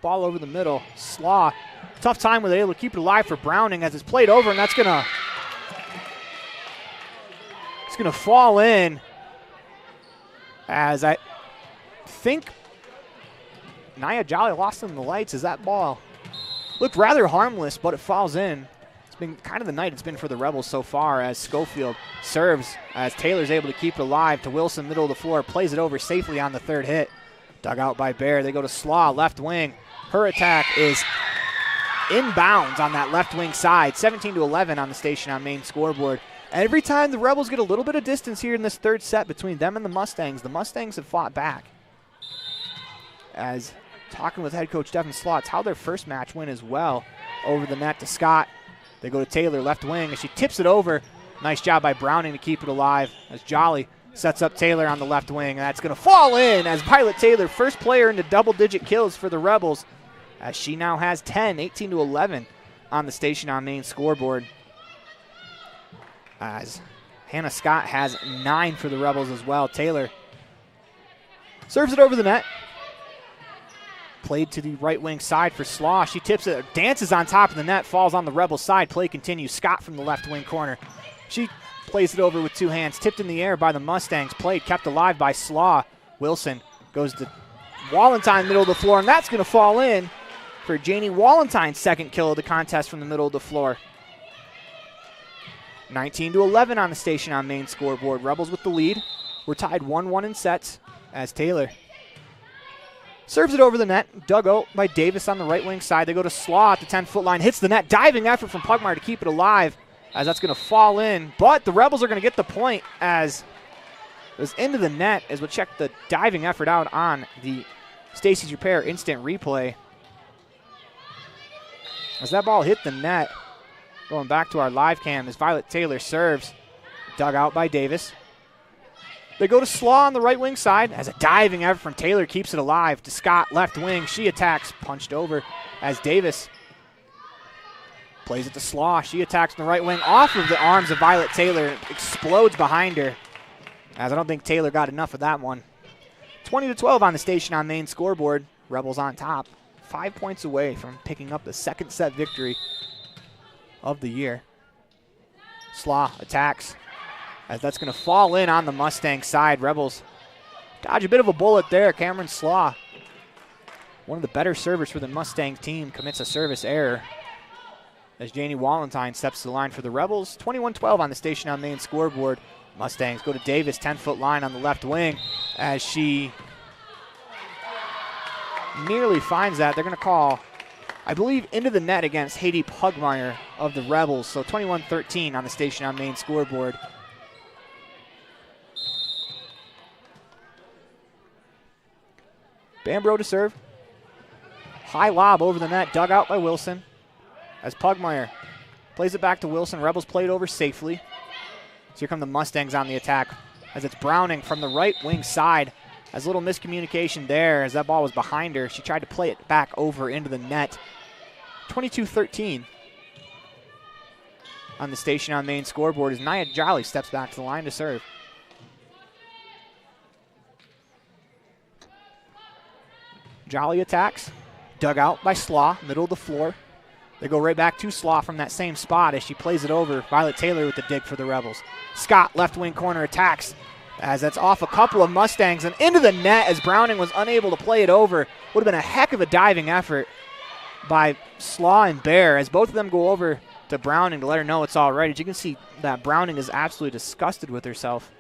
Ball over the middle. Slaw. Tough time where they're able to keep it alive for Browning as it's played over, and that's gonna fall in. As I think Nia Jolly lost in the lights as that ball looked rather harmless, but it falls in. It's been kind of the night it's been for the Rebels so far, as Schofield serves as Taylor's able to keep it alive to Wilson, middle of the floor, plays it over safely on the third hit. Dug out by Bear. They go to Slaw, left wing. Her attack is inbounds on that left wing side. 17-11 on the Station on Main scoreboard. Every time the Rebels get a little bit of distance here in this third set between them and the Mustangs have fought back. As talking with head coach Devin Slotts, how their first match went as well. Over the net to Scott. They go to Taylor, left wing, and she tips it over. Nice job by Browning to keep it alive as Jolly sets up Taylor on the left wing. And that's going to fall in as Violet Taylor, first player into double-digit kills for the Rebels, as she now has 10, 18-11 on the Station on Main scoreboard. As Hannah Scott has 9 for the Rebels as well. Taylor serves it over the net. Played to the right wing side for Slaw. She tips it, dances on top of the net, falls on the Rebels side. Play continues. Scott from the left wing corner. She plays it over with 2 hands. Tipped in the air by the Mustangs. Played, kept alive by Slaw. Wilson goes to Wallenstein, middle of the floor, and that's going to fall in for Janie Wallenstein's second kill of the contest from the middle of the floor. 19-11 on the Station on Main scoreboard. Rebels with the lead. We're tied 1-1 in sets as Taylor serves it over the net. Dug out by Davis on the right wing side. They go to Slaw at the 10-foot line. Hits the net. Diving effort from Pugmire to keep it alive as that's going to fall in. But the Rebels are going to get the point as it was into the net, as we'll check the diving effort out on the Stacy's Repair instant replay. As that ball hit the net, going back to our live cam, as Violet Taylor serves. Dug out by Davis. They go to Slaw on the right wing side as a diving effort from Taylor keeps it alive to Scott, left wing. She attacks, punched over as Davis plays it to Slaw. She attacks on the right wing off of the arms of Violet Taylor. Explodes behind her, as I don't think Taylor got enough of that one. 20-12 on the Station on Main scoreboard. Rebels on top. 5 points away from picking up the second set victory of the year. Slaw attacks, as that's going to fall in on the Mustang side. Rebels dodge a bit of a bullet there. Cameron Slaw, one of the better servers for the Mustang team, commits a service error as Janie Wallenstein steps to the line for the Rebels. 21-12 on the Station on Main scoreboard. Mustangs go to Davis, 10-foot line on the left wing as she nearly finds that. They're going to call, I believe, into the net against Haiti Pugmire of the Rebels. So 21-13 on the Station on Main scoreboard. Bambro to serve. High lob over the net, dug out by Wilson as Pugmire plays it back to Wilson. Rebels played over safely. So here come the Mustangs on the attack as it's Browning from the right wing side. As a little miscommunication there as that ball was behind her. She tried to play it back over into the net. 22-13 on the Station on Main scoreboard as Nia Jolly steps back to the line to serve. Jolly attacks. Dug out by Slaw, middle of the floor. They go right back to Slaw from that same spot as she plays it over. Violet Taylor with the dig for the Rebels. Scott, left wing corner, attacks as that's off a couple of Mustangs and into the net as Browning was unable to play it over. Would have been a heck of a diving effort by Slaw and Bear as both of them go over to Browning to let her know it's all right. As you can see that Browning is absolutely disgusted with herself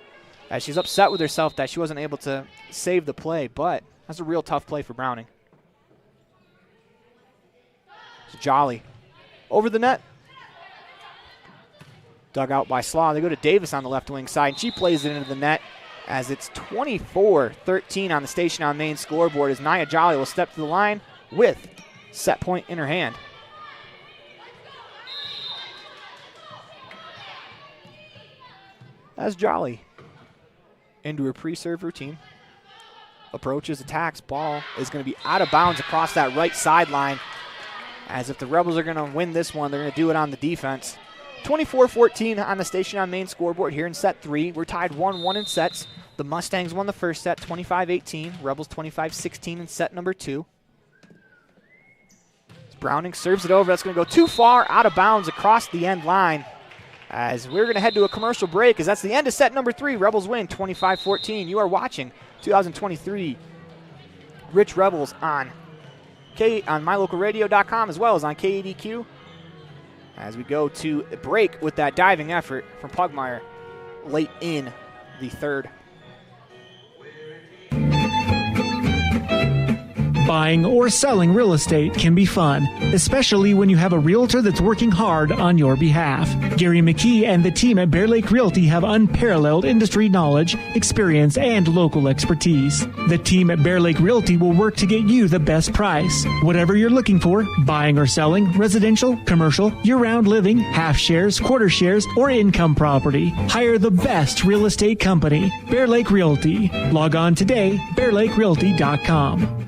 as she's upset with herself that she wasn't able to save the play, but that's a real tough play for Browning. It's Jolly over the net. Dug out by Slaw. They go to Davis on the left wing side, and she plays it into the net as it's 24-13 on the Station on Main scoreboard as Nia Jolly will step to the line with set point in her hand. As Jolly into her pre-serve routine. Approaches, attacks, ball is going to be out of bounds across that right sideline. As if the Rebels are going to win this one, they're going to do it on the defense. 24-14 on the Station on Main scoreboard here in set 3. We're tied 1-1 in sets. The Mustangs won the first set, 25-18. Rebels 25-16 in set number 2. Browning serves it over. That's going to go too far, out of bounds across the end line. As we're going to head to a commercial break, as that's the end of set number 3. Rebels win 25-14. You are watching 2023 Rich Rebels on mylocalradio.com as well as on KADQ. As we go to break with that diving effort from Pugmire late in the third. Buying or selling real estate can be fun, especially when you have a realtor that's working hard on your behalf. Gary McKee and the team at Bear Lake Realty have unparalleled industry knowledge, experience, and local expertise. The team at Bear Lake Realty will work to get you the best price. Whatever you're looking for, buying or selling, residential, commercial, year-round living, half shares, quarter shares, or income property, hire the best real estate company, Bear Lake Realty. Log on today, bearlakerealty.com.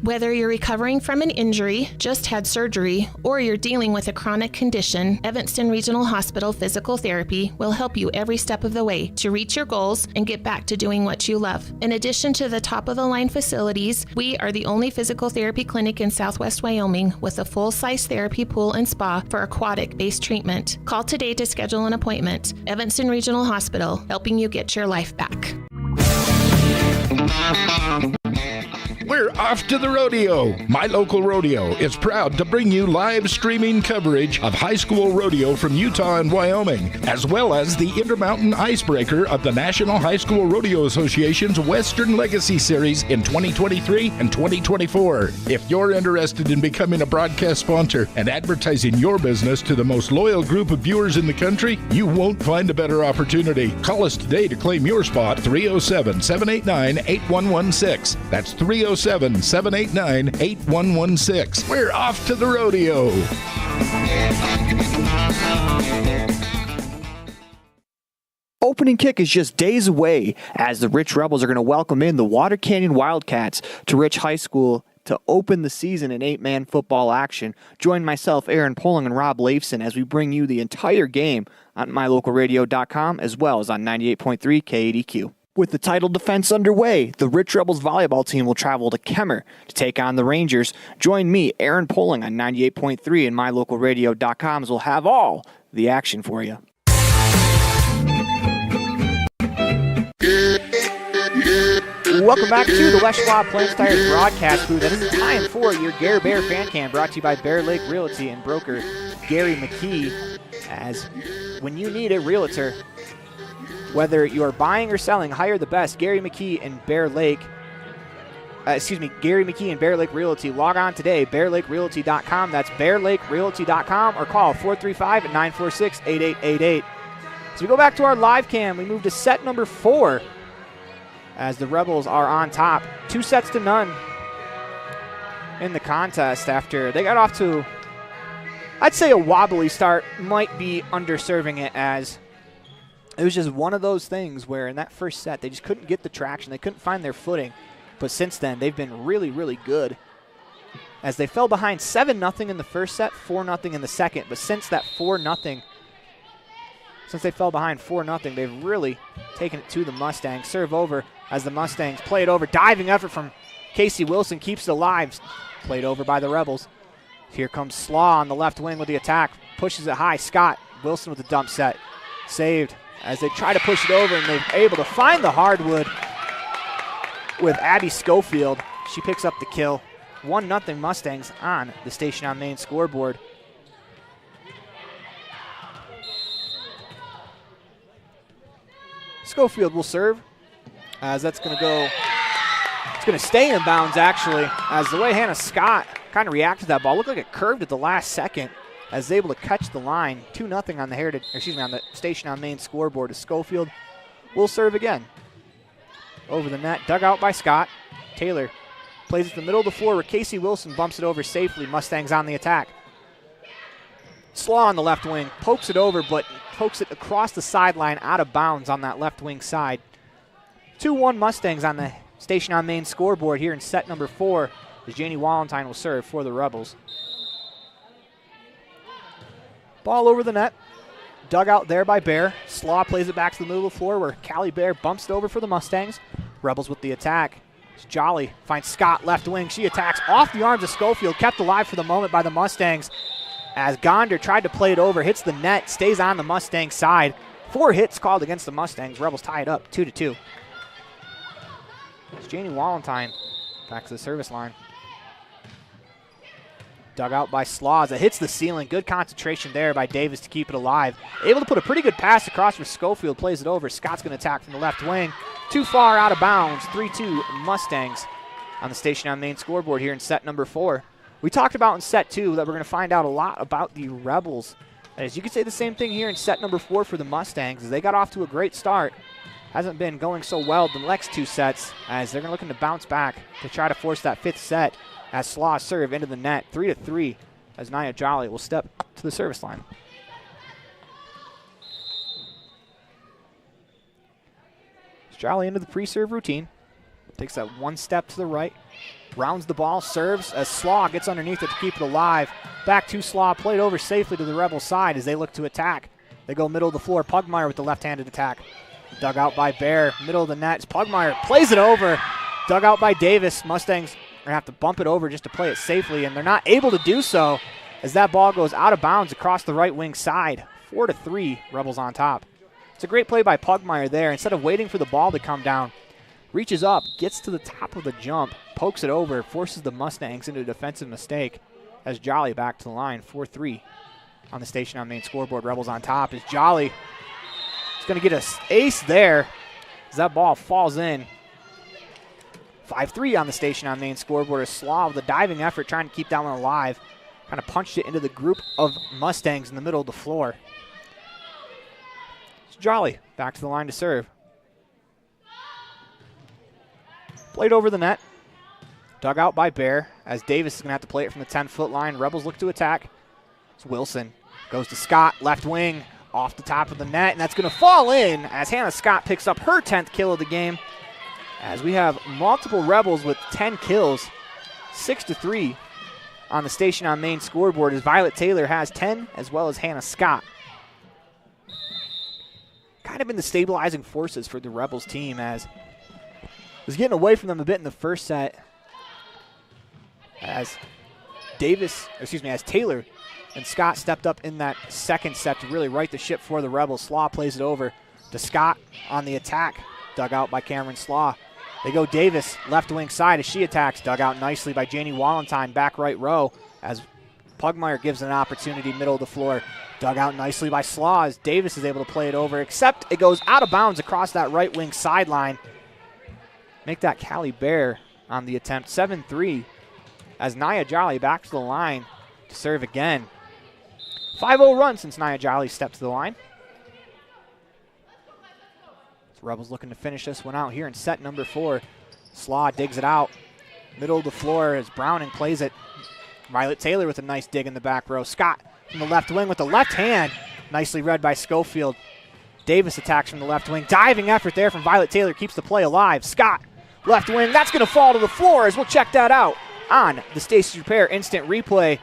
Whether you're recovering from an injury, just had surgery, or you're dealing with a chronic condition, Evanston Regional Hospital Physical Therapy will help you every step of the way to reach your goals and get back to doing what you love. In addition to the top-of-the-line facilities, we are the only physical therapy clinic in Southwest Wyoming with a full-size therapy pool and spa for aquatic-based treatment. Call today to schedule an appointment. Evanston Regional Hospital, helping you get your life back. We're off to the rodeo. My Local Rodeo is proud to bring you live streaming coverage of high school rodeo from Utah and Wyoming, as well as the Intermountain Icebreaker of the National High School Rodeo Association's Western Legacy Series in 2023 and 2024. If you're interested in becoming a broadcast sponsor and advertising your business to the most loyal group of viewers in the country, you won't find a better opportunity. Call us today to claim your spot, 307-789-8116. That's 307-789-8116. We're off to the rodeo. Opening kick is just days away as the Rich Rebels are going to welcome in the Water Canyon Wildcats to Rich High School to open the season in 8-man football action. Join myself, Aaron Poling, and Rob Leifson as we bring you the entire game on mylocalradio.com as well as on 98.3 KADQ. With the title defense underway, the Rich Rebels volleyball team will travel to Kemmer to take on the Rangers. Join me, Aaron Poling, on 98.3 and mylocalradio.com as we'll have all the action for you. Welcome back to the West Schwab Plains Tires broadcast booth. That is time for your Gare Bear fan cam brought to you by Bear Lake Realty and broker Gary McKee. As when you need a realtor, whether you're buying or selling, hire the best. Gary McKee and Bear Lake Realty. Log on today, bearlakerealty.com. That's bearlakerealty.com, or call 435-946-8888. So we go back to our live cam. We move to set number 4 as the Rebels are on top. 2-0 in the contest after they got off to, I'd say, a wobbly start. Might be underserving it, as it was just one of those things where in that first set they just couldn't get the traction. They couldn't find their footing. But since then, they've been really, really good. As they fell behind 7-0 in the first set, 4-0 in the second. But since that 4-0, since they fell behind 4-0, they've really taken it to the Mustangs. Serve over as the Mustangs play it over. Diving effort from Casey Wilson keeps it alive. Played over by the Rebels. Here comes Slaw on the left wing with the attack. Pushes it high. Scott Wilson with the dump set. Saved as they try to push it over, and they're able to find the hardwood with Abby Schofield. She picks up the kill. 1-0 Mustangs on the Station on Main scoreboard. Schofield will serve, as that's going to go, it's going to stay in bounds, actually, as the way Hannah Scott kind of reacted to that ball. Looked like it curved at the last second, as able to catch the line. 2-0 on the on the Station on Main scoreboard. As Schofield will serve again. Over the net, dug out by Scott. Taylor plays it to the middle of the floor where Casey Wilson bumps it over safely. Mustangs on the attack. Slaw on the left wing, pokes it over, but pokes it across the sideline out of bounds on that left wing side. 2-1 Mustangs on the Station on Main scoreboard here in set number 4, as Janie Wallentyne will serve for the Rebels. Ball over the net. Dug out there by Bear. Slaw plays it back to the middle of the floor where Callie Bear bumps it over for the Mustangs. Rebels with the attack. Jolly finds Scott left wing. She attacks off the arms of Schofield, kept alive for the moment by the Mustangs. As Gonder tried to play it over, hits the net, stays on the Mustang side. 4 hits called against the Mustangs. Rebels tie it up 2-2. It's Janie Wallentyne back to the service line. Dug out by Slaw as it hits the ceiling. Good concentration there by Davis to keep it alive. Able to put a pretty good pass across where Schofield plays it over. Scott's going to attack from the left wing. Too far out of bounds. 3-2 Mustangs on the Station on Main scoreboard here in set number 4. We talked about in set 2 that we're going to find out a lot about the Rebels. As you could say the same thing here in set number 4 for the Mustangs, as they got off to a great start. Hasn't been going so well the next 2 sets, as they're looking to bounce back to try to force that 5th set. As Slaw serve into the net, 3-3, as Nia Jolly will step up to the service line. Jolly into the pre-serve routine. Takes that 1 step to the right. Rounds the ball, serves as Slaw gets underneath it to keep it alive. Back to Slaw, played over safely to the Rebel side as they look to attack. They go middle of the floor. Pugmire with the left-handed attack. Dug out by Bear, middle of the net. Pugmire plays it over. Dug out by Davis. Mustangs are going to have to bump it over just to play it safely, and they're not able to do so as that ball goes out of bounds across the right wing side. 4-3, Rebels on top. It's a great play by Pugmire there. Instead of waiting for the ball to come down, reaches up, gets to the top of the jump, pokes it over, forces the Mustangs into a defensive mistake as Jolly back to the line. 4-3 on the Station on Main scoreboard. Rebels on top as Jolly is going to get an ace there as that ball falls in. 5-3 on the Station on Main scoreboard as Slaw with a diving effort trying to keep that one alive. Kind of punched it into the group of Mustangs in the middle of the floor. It's Jolly back to the line to serve. Played over the net. Dug out by Bear as Davis is going to have to play it from the 10-foot line. Rebels look to attack. It's Wilson. Goes to Scott, left wing, off the top of the net, and that's going to fall in as Hannah Scott picks up her 10th kill of the game. As we have multiple Rebels with 10 kills, 6-3 on the Station on Main scoreboard as Violet Taylor has 10 as well as Hannah Scott. Kind of been the stabilizing forces for the Rebels team as was getting away from them a bit in the first set as Taylor and Scott stepped up in that second set to really right the ship for the Rebels. Slaw plays it over to Scott on the attack. Dug out by Cameron Slaw. They go Davis, left wing side as she attacks. Dug out nicely by Janie Wallentyne, back right row as Pugmire gives an opportunity, middle of the floor. Dug out nicely by Slaw as Davis is able to play it over, except it goes out of bounds across that right wing sideline. Make that Callie Bear on the attempt. 7-3 as Nia Jolly back to the line to serve again. 5-0 run since Nia Jolly stepped to the line. So Rebels looking to finish this one out here in set number 4. Slaw digs it out. Middle of the floor as Browning plays it. Violet Taylor with a nice dig in the back row. Scott from the left wing with the left hand. Nicely read by Schofield. Davis attacks from the left wing. Diving effort there from Violet Taylor keeps the play alive. Scott, left wing. That's going to fall to the floor as we'll check that out on the Stacey's Repair instant replay.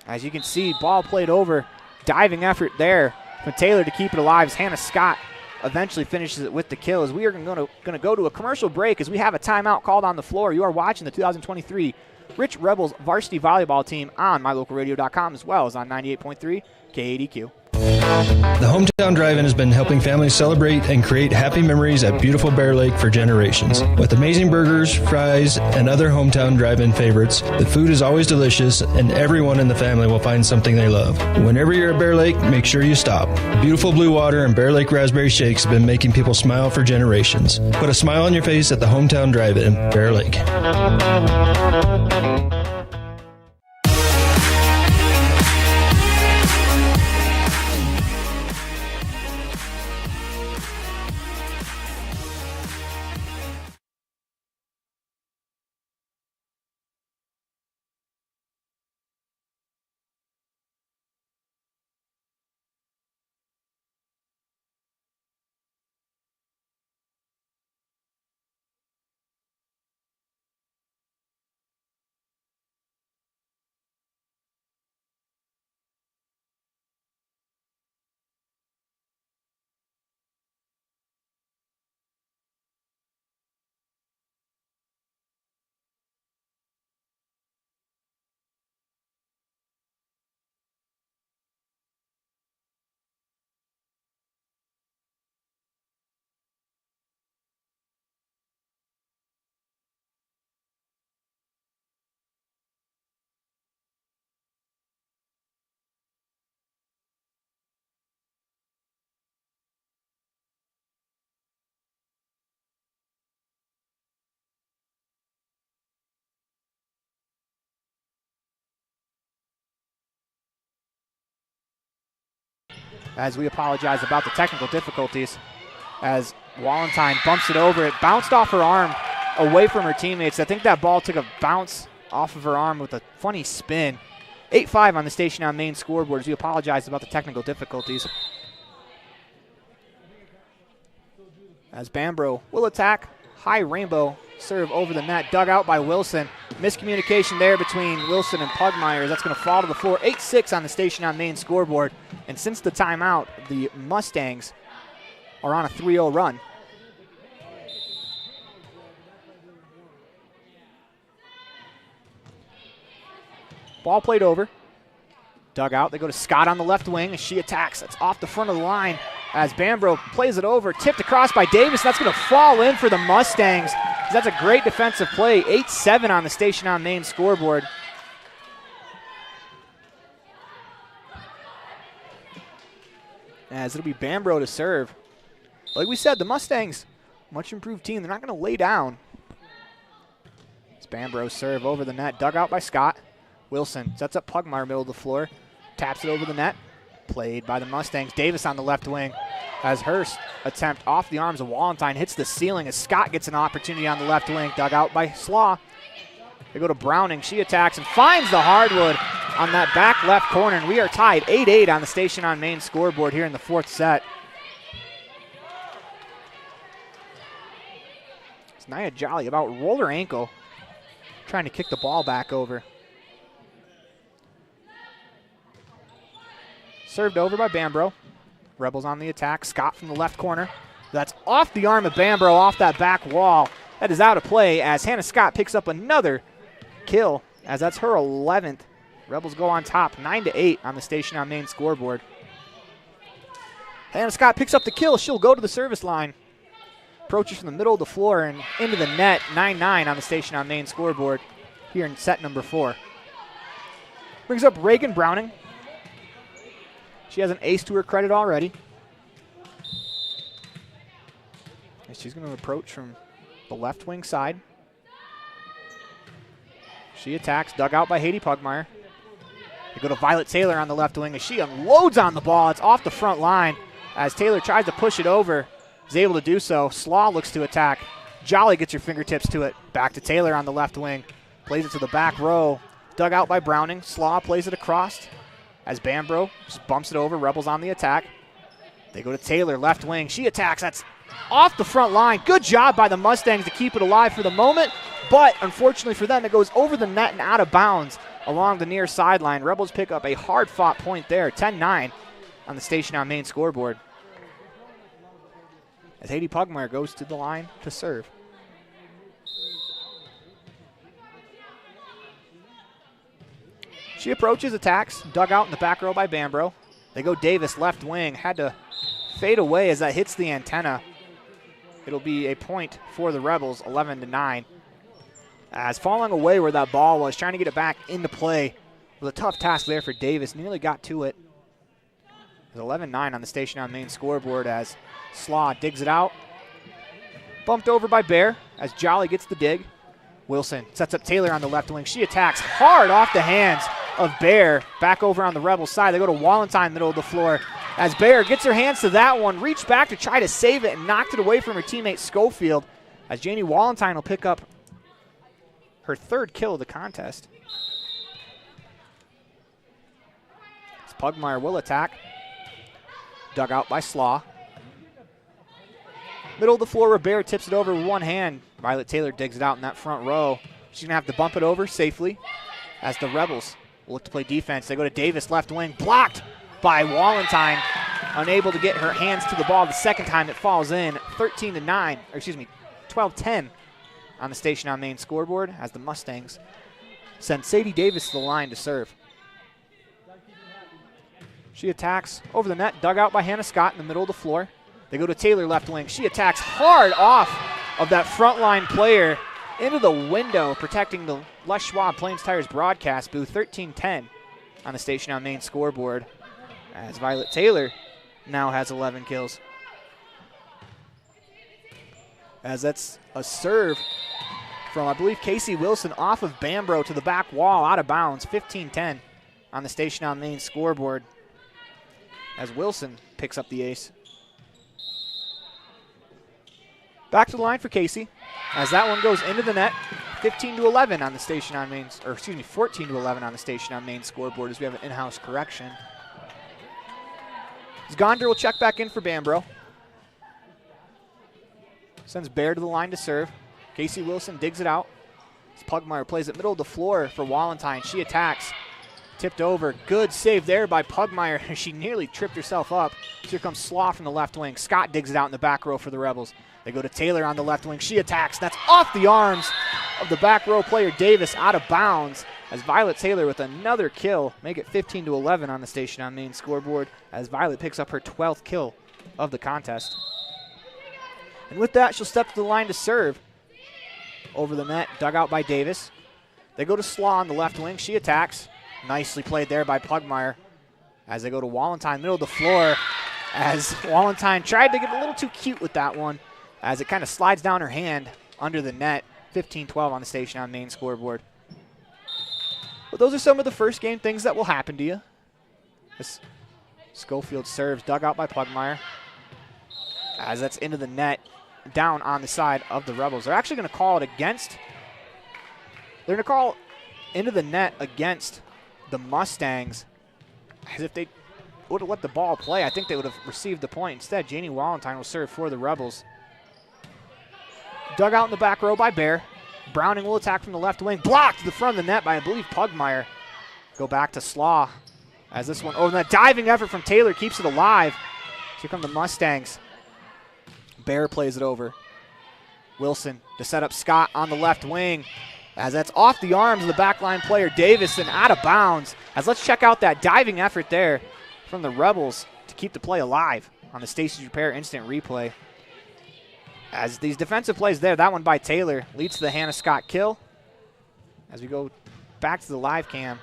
As you can see, ball played over. Diving effort there from Taylor to keep it alive as Hannah Scott eventually finishes it with the kill. As we are going to go to a commercial break as we have a timeout called on the floor. You are watching the 2023 Rich Rebels varsity volleyball team on mylocalradio.com as well as on 98.3 KADQ. The Hometown Drive-In has been helping families celebrate and create happy memories at beautiful Bear Lake for generations. With amazing burgers, fries, and other Hometown Drive-In favorites, the food is always delicious and everyone in the family will find something they love. Whenever you're at Bear Lake, make sure you stop. Beautiful blue water and Bear Lake raspberry shakes have been making people smile for generations. Put a smile on your face at the Hometown Drive-In, Bear Lake. As we apologize about the technical difficulties, as Wallenstein bumps it over. It bounced off her arm away from her teammates. I think that ball took a bounce off of her arm with a funny spin. 8-5 on the Station on Main scoreboard as we apologize about the technical difficulties. As Bambro will attack, high rainbow serve over the net, dug out by Wilson. Miscommunication there between Wilson and Pugmire. That's going to fall to the floor. 8-6 on the Station on Main scoreboard. And since the timeout, the Mustangs are on a 3-0 run. Ball played over. Dug out. They go to Scott on the left wing as she attacks. That's off the front of the line as Bambro plays it over. Tipped across by Davis. That's going to fall in for the Mustangs. That's a great defensive play. 8-7 on the Station on Main scoreboard. As it'll be Bambro to serve. Like we said, the Mustangs, much improved team. They're not going to lay down. It's Bambro serve over the net. Dug out by Scott. Wilson sets up Pugmire middle of the floor. Taps it over the net. Played by the Mustangs. Davis on the left wing as Hurst attempt off the arms of Wallenstein hits the ceiling as Scott gets an opportunity on the left wing. Dug out by Slaw. They go to Browning. She attacks and finds the hardwood on that back left corner. And we are tied 8-8 on the Station on Main scoreboard here in the fourth set. It's Nia Jolly about rolled her ankle, trying to kick the ball back over. Served over by Bambro. Rebels on the attack. Scott from the left corner. That's off the arm of Bambro, off that back wall. That is out of play as Hannah Scott picks up another kill, as that's her 11th. Rebels go on top, 9-8 on the Station on Main scoreboard. Hannah Scott picks up the kill. She'll go to the service line. Approaches from the middle of the floor and into the net, 9-9 on the Station on Main scoreboard here in set number 4. Brings up Reagan Browning. She has an ace to her credit already. And she's going to approach from the left wing side. She attacks, dug out by Haiti Pugmire. They go to Violet Taylor on the left wing as she unloads on the ball. It's off the front line as Taylor tries to push it over. Is able to do so. Slaw looks to attack. Jolly gets her fingertips to it. Back to Taylor on the left wing. Plays it to the back row. Dug out by Browning. Slaw plays it across as Bambro just bumps it over. Rebels on the attack. They go to Taylor, left wing. She attacks. That's off the front line. Good job by the Mustangs to keep it alive for the moment. But unfortunately for them, it goes over the net and out of bounds along the near sideline. Rebels pick up a hard-fought point there, 10-9 on the Station on Main scoreboard. As Haiti Pugmire goes to the line to serve. She approaches, attacks, dug out in the back row by Bambro. They go Davis, left wing, had to fade away as that hits the antenna. It'll be a point for the Rebels, 11-9. As falling away where that ball was, trying to get it back into play was a tough task there for Davis. Nearly got to it. It's 11-9 on the Station on Main scoreboard as Slaw digs it out. Bumped over by Bear as Jolly gets the dig. Wilson sets up Taylor on the left wing. She attacks hard off the hands of Bear. Back over on the Rebels side. They go to Wallenstein, middle of the floor. As Bear gets her hands to that one, reached back to try to save it and knocked it away from her teammate Schofield. As Janie Wallenstein will pick up her third kill of the contest. As Pugmire will attack. Dug out by Slaw. Middle of the floor where Bear tips it over with one hand. Violet Taylor digs it out in that front row. She's going to have to bump it over safely as the Rebels will look to play defense. They go to Davis, left wing, blocked by Wallenstein. Unable to get her hands to the ball the second time it falls in. 13-9, or excuse me, 12-10 on the Station on Main scoreboard as the Mustangs send Sadie Davis to the line to serve. She attacks over the net, dug out by Hannah Scott in the middle of the floor. They go to Taylor, left wing. She attacks hard off of that frontline player into the window, protecting the Les Schwab Plains Tires broadcast booth. 13-10 on the Station on Main scoreboard as Violet Taylor now has 11 kills. As that's a serve from, I believe, Casey Wilson off of Bambro to the back wall, out of bounds. 15-10 on the Station on Main scoreboard as Wilson picks up the ace. Back to the line for Casey as that one goes into the net. 15-11 on the Station on Main, or excuse me, 14-11 on the Station on Main scoreboard as we have an in-house correction. As Gonder will check back in for Bambro. Sends Bear to the line to serve. Casey Wilson digs it out. As Pugmire plays it middle of the floor for Wallenstein. She attacks. Tipped over. Good save there by Pugmire. She nearly tripped herself up. So here comes Slaw from the left wing. Scott digs it out in the back row for the Rebels. They go to Taylor on the left wing. She attacks. That's off the arms of the back row player Davis, out of bounds. As Violet Taylor with another kill, make it 15-11 on the Station on Main scoreboard as Violet picks up her 12th kill of the contest. And with that, she'll step to the line to serve. Over the net, dug out by Davis. They go to Slaw on the left wing. She attacks. Nicely played there by Pugmire. As they go to Wallenstein, middle of the floor. As Wallenstein tried to get a little too cute with that one. As it kind of slides down her hand under the net. 15-12 on the Station on Main scoreboard. But those are some of the first game things that will happen to you. As Schofield serves, dug out by Pugmire. As that's into the net, down on the side of the Rebels. They're actually going to call it against. They're going to call into the net against the Mustangs. As if they would have let the ball play, I think they would have received the point. Instead, Janie Wallenstein will serve for the Rebels. Dug out in the back row by Bear. Browning will attack from the left wing. Blocked to the front of the net by, I believe, Pugmire. Go back to Slaw. As this one, oh, and that diving effort from Taylor keeps it alive. Here come the Mustangs. Bear plays it over. Wilson to set up Scott on the left wing. As that's off the arms of the backline player Davison, out of bounds. As let's check out that diving effort there from the Rebels to keep the play alive on the Stacey's Repair instant replay. As these defensive plays there, that one by Taylor leads to the Hannah Scott kill. As we go back to the live cam.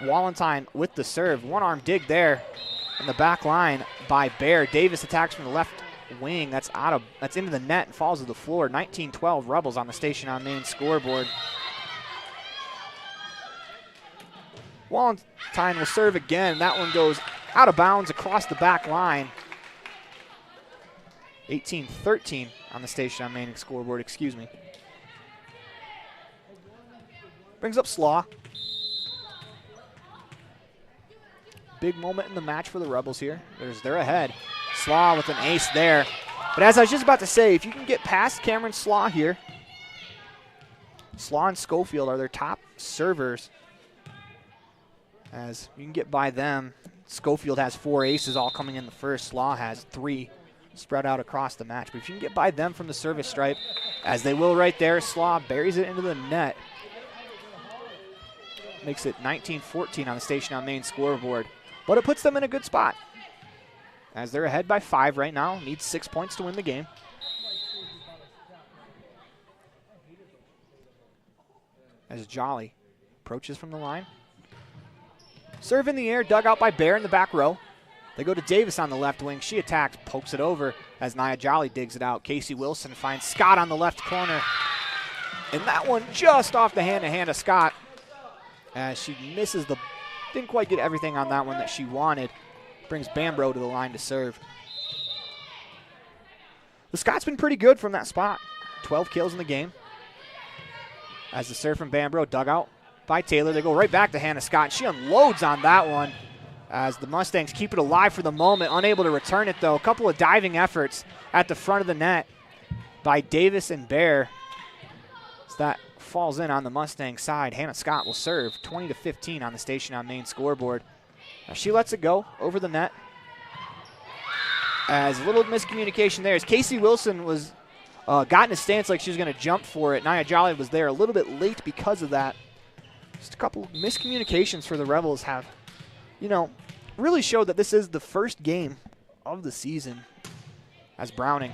Wallenstein with the serve. One-arm dig there in the back line by Bear. Davis attacks from the left wing. That's into the net and falls to the floor. 19-12 Rebels on the Station on Main scoreboard. Wallenstein will serve again. That one goes out of bounds across the back line. 18-13 on the Station on Main scoreboard, excuse me. Brings up Slaw. Big moment in the match for the Rebels here. They're ahead. Slaw with an ace there. But as I was just about to say, if you can get past Cameron Slaw here, Slaw and Schofield are their top servers. As you can get by them, Schofield has 4 aces all coming in the first. Slaw has 3 spread out across the match. But if you can get by them from the service stripe, as they will right there, Slaw buries it into the net. Makes it 19-14 on the Station on Main scoreboard. But it puts them in a good spot, as they're ahead by 5 right now. Need 6 points to win the game. As Jolly approaches from the line. Serve in the air, dug out by Bear in the back row. They go to Davis on the left wing. She attacks, pokes it over as Nia Jolly digs it out. Casey Wilson finds Scott on the left corner. And that one just off the hand of Scott, as she misses didn't quite get everything on that one that she wanted. Brings Bambro to the line to serve. The Scott's been pretty good from that spot. 12 kills in the game. As the serve from Bambro dug out by Taylor. They go right back to Hannah Scott. She unloads on that one as the Mustangs keep it alive for the moment. Unable to return it, though. A couple of diving efforts at the front of the net by Davis and Bear. So that falls in on the Mustang side. Hannah Scott will serve. 20-15 on the Station on Main scoreboard. Now she lets it go over the net. As a little miscommunication there, as Casey Wilson was got in a stance like she was going to jump for it. Nia Jolly was there a little bit late because of that. Just a couple of miscommunications for the Rebels have, really showed that this is the first game of the season. As Browning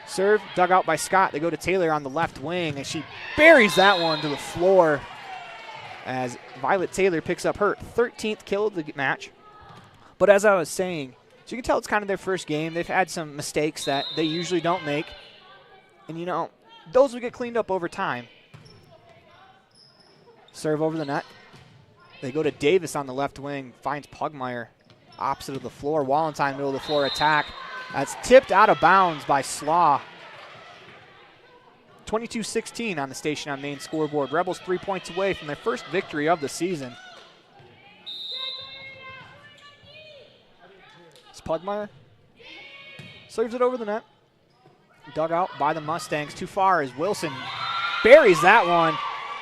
serve, dug out by Scott. They go to Taylor on the left wing, and she buries that one to the floor as Violet Taylor picks up her 13th kill of the match. But as I was saying, so you can tell it's kind of their first game. They've had some mistakes that they usually don't make. And, those will get cleaned up over time. Serve over the net. They go to Davis on the left wing, finds Pugmire opposite of the floor. Wallenstein, middle of the floor attack. That's tipped out of bounds by Slaw. 22-16 on the Station on Main scoreboard. Rebels 3 points away from their first victory of the season. It's Pugmire. Serves it over the net. Dug out by the Mustangs. Too far as Wilson buries that one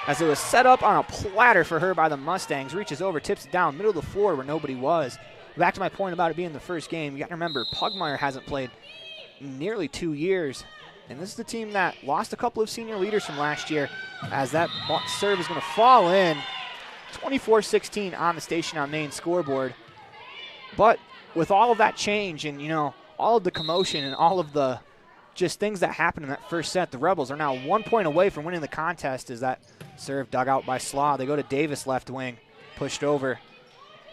as it was set up on a platter for her by the Mustangs. Reaches over, tips it down, middle of the floor where nobody was. Back to my point about it being the first game, you got to remember Pugmire hasn't played nearly 2 years. And this is the team that lost a couple of senior leaders from last year, as that serve is going to fall in. 24-16 on the Station on Main scoreboard. But with all of that change and, all of the commotion and all of the just things that happened in that first set, the Rebels are now 1 point away from winning the contest as that serve dug out by Slaw. They go to Davis left wing, pushed over.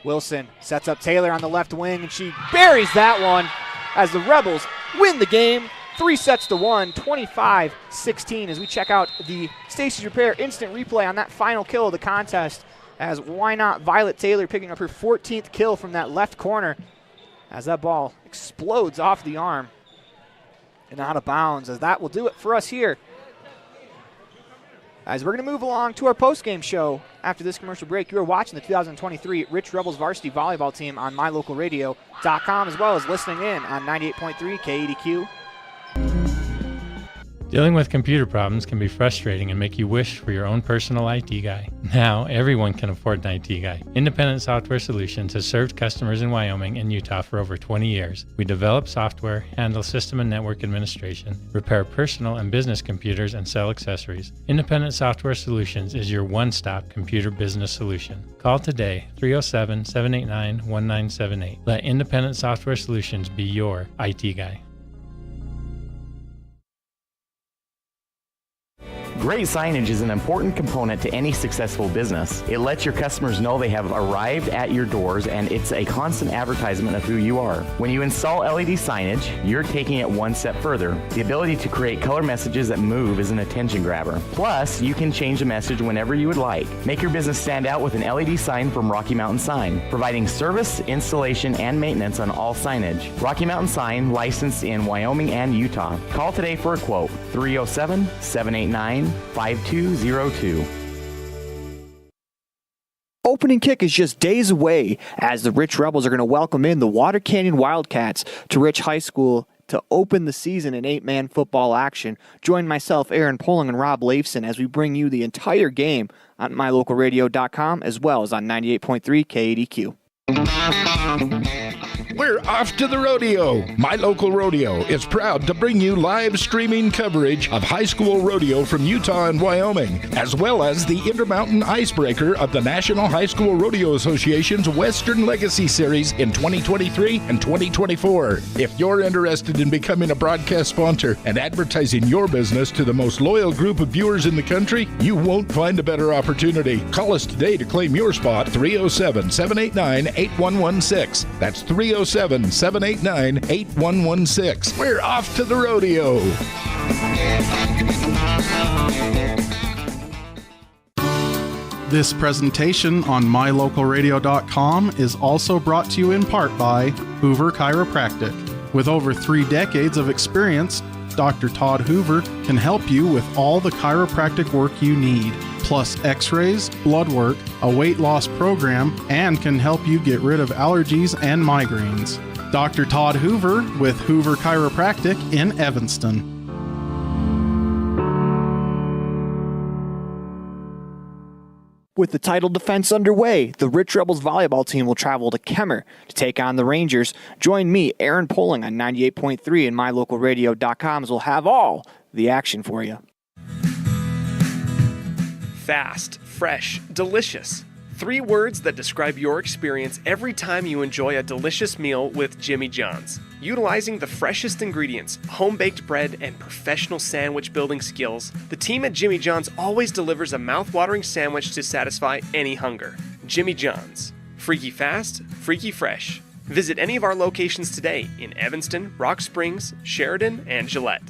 Wilson sets up Taylor on the left wing, and she buries that one as the Rebels win the game 3-1, 25-16, as we check out the Stacey's Repair instant replay on that final kill of the contest, as why not Violet Taylor picking up her 14th kill from that left corner as that ball explodes off the arm and out of bounds, as that will do it for us here. As we're going to move along to our post-game show after this commercial break, you are watching the 2023 Rich Rebels varsity volleyball team on mylocalradio.com, as well as listening in on 98.3 KEDQ. Dealing with computer problems can be frustrating and make you wish for your own personal IT guy. Now, everyone can afford an IT guy. Independent Software Solutions has served customers in Wyoming and Utah for over 20 years. We develop software, handle system and network administration, repair personal and business computers, and sell accessories. Independent Software Solutions is your one-stop computer business solution. Call today, 307-789-1978. Let Independent Software Solutions be your IT guy. Great signage is an important component to any successful business. It lets your customers know they have arrived at your doors, and it's a constant advertisement of who you are. When you install LED signage, you're taking it one step further. The ability to create color messages that move is an attention grabber. Plus, you can change the message whenever you would like. Make your business stand out with an LED sign from Rocky Mountain Sign, providing service, installation, and maintenance on all signage. Rocky Mountain Sign, licensed in Wyoming and Utah. Call today for a quote, 307-789-5202. Opening kick is just days away as the Rich Rebels are going to welcome in the Water Canyon Wildcats to Rich High School to open the season in 8-man football action. Join myself, Aaron Poling, and Rob Leifson as we bring you the entire game on mylocalradio.com as well as on 98.3 KADQ. We're off to the rodeo. My Local Rodeo is proud to bring you live streaming coverage of high school rodeo from Utah and Wyoming, as well as the Intermountain Icebreaker of the National High School Rodeo Association's Western Legacy Series in 2023 and 2024. If you're interested in becoming a broadcast sponsor and advertising your business to the most loyal group of viewers in the country, you won't find a better opportunity. Call us today to claim your spot, 307-789-8116. That's 307-789-8116. We're off to the rodeo. This presentation on mylocalradio.com is also brought to you in part by Hoover Chiropractic. With over 3 decades of experience, Dr. Todd Hoover can help you with all the chiropractic work you need, plus x-rays, blood work, a weight loss program, and can help you get rid of allergies and migraines. Dr. Todd Hoover with Hoover Chiropractic in Evanston. With the title defense underway, the Rich Rebels volleyball team will travel to Kemmer to take on the Rangers. Join me, Aaron Poling, on 98.3 and mylocalradio.com as we'll have all the action for you. Fast, fresh, delicious. 3 words that describe your experience every time you enjoy a delicious meal with Jimmy John's. Utilizing the freshest ingredients, home-baked bread, and professional sandwich building skills, the team at Jimmy John's always delivers a mouth-watering sandwich to satisfy any hunger. Jimmy John's. Freaky fast, freaky fresh. Visit any of our locations today in Evanston, Rock Springs, Sheridan, and Gillette.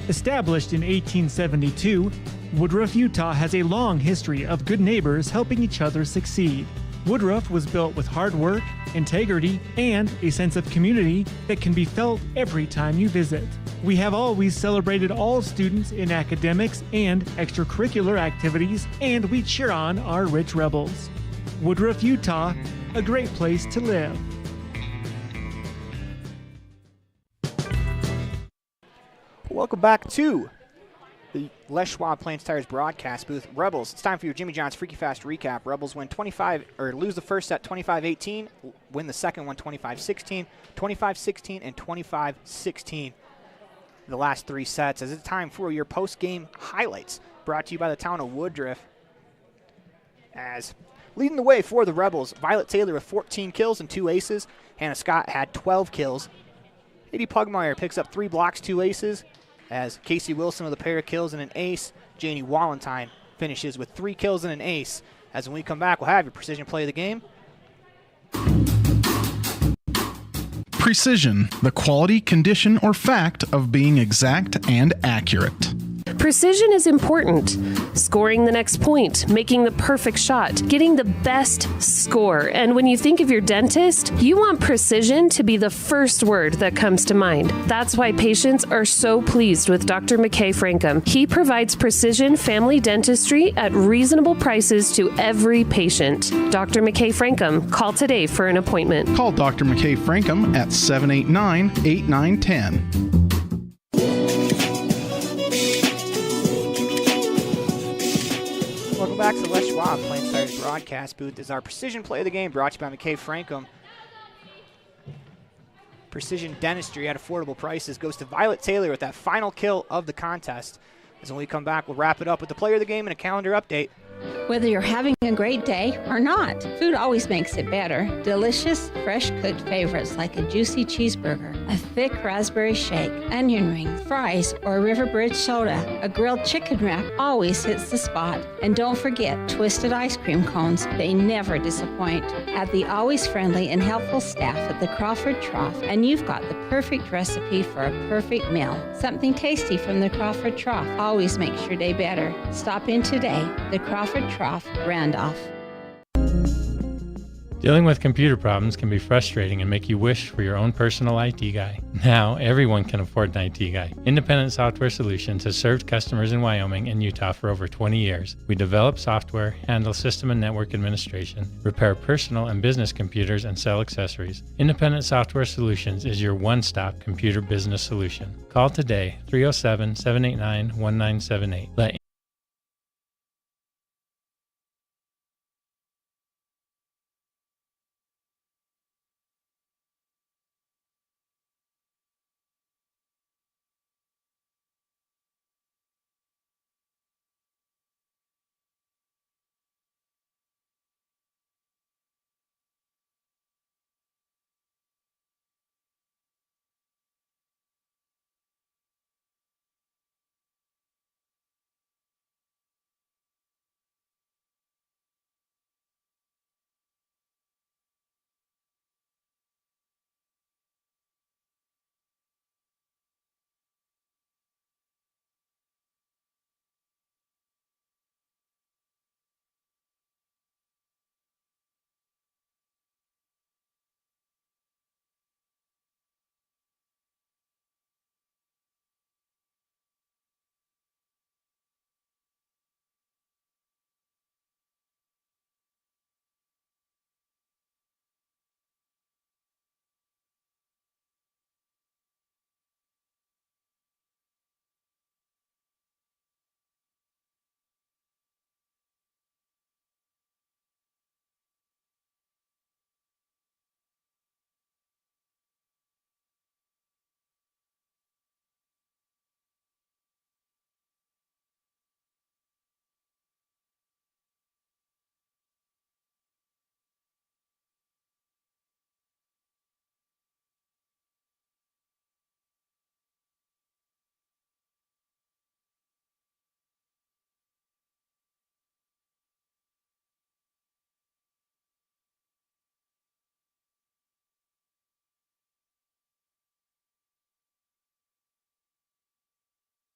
Established in 1872, Woodruff, Utah has a long history of good neighbors helping each other succeed. Woodruff was built with hard work, integrity, and a sense of community that can be felt every time you visit. We have always celebrated all students in academics and extracurricular activities, and we cheer on our Rich Rebels. Woodruff, Utah, a great place to live. Welcome back to the Les Schwab Plains Tires broadcast booth. Rebels, it's time for your Jimmy John's Freaky Fast recap. Rebels win lose the first set 25-18, win the second one 25-16, 25-16, and 25-16. The last 3 sets. As it's time for your post-game highlights, brought to you by the town of Woodruff. As leading the way for the Rebels, Violet Taylor with 14 kills and 2 aces. Hannah Scott had 12 kills. Katie Pugmire picks up 3 blocks, 2 aces. As Casey Wilson with a pair of kills and an ace. Janie Walentine finishes with 3 kills and an ace. As when we come back, we'll have your precision play of the game. Precision, the quality, condition, or fact of being exact and accurate. Precision is important. Scoring the next point, making the perfect shot, getting the best score. And when you think of your dentist, you want precision to be the first word that comes to mind. That's why patients are so pleased with Dr. McKay Frankum. He provides precision family dentistry at reasonable prices to every patient. Dr. McKay Frankum, call today for an appointment. Call Dr. McKay Frankum at 789-8910. Welcome back to the Les Schwab Plains Tires broadcast booth. Is our precision play of the game brought to you by McKay Frankum. Precision dentistry at affordable prices goes to Violet Taylor with that final kill of the contest. As when we come back, we'll wrap it up with the player of the game and a calendar update. Whether you're having a great day or not, food always makes it better. Delicious, fresh-cooked favorites like a juicy cheeseburger, a thick raspberry shake, onion rings, fries, or a River Bridge soda. A grilled chicken wrap always hits the spot. And don't forget twisted ice cream cones. They never disappoint. Have the always friendly and helpful staff at the Crawford Trough, and you've got the perfect recipe for a perfect meal. Something tasty from the Crawford Trough always makes your day better. Stop in today. The Crawford Trough, Randolph. Dealing with computer problems can be frustrating and make you wish for your own personal IT guy. Now, everyone can afford an IT guy. Independent Software Solutions has served customers in Wyoming and Utah for over 20 years. We develop software, handle system and network administration, repair personal and business computers, and sell accessories. Independent Software Solutions is your one-stop computer business solution. Call today, 307-789-1978. Let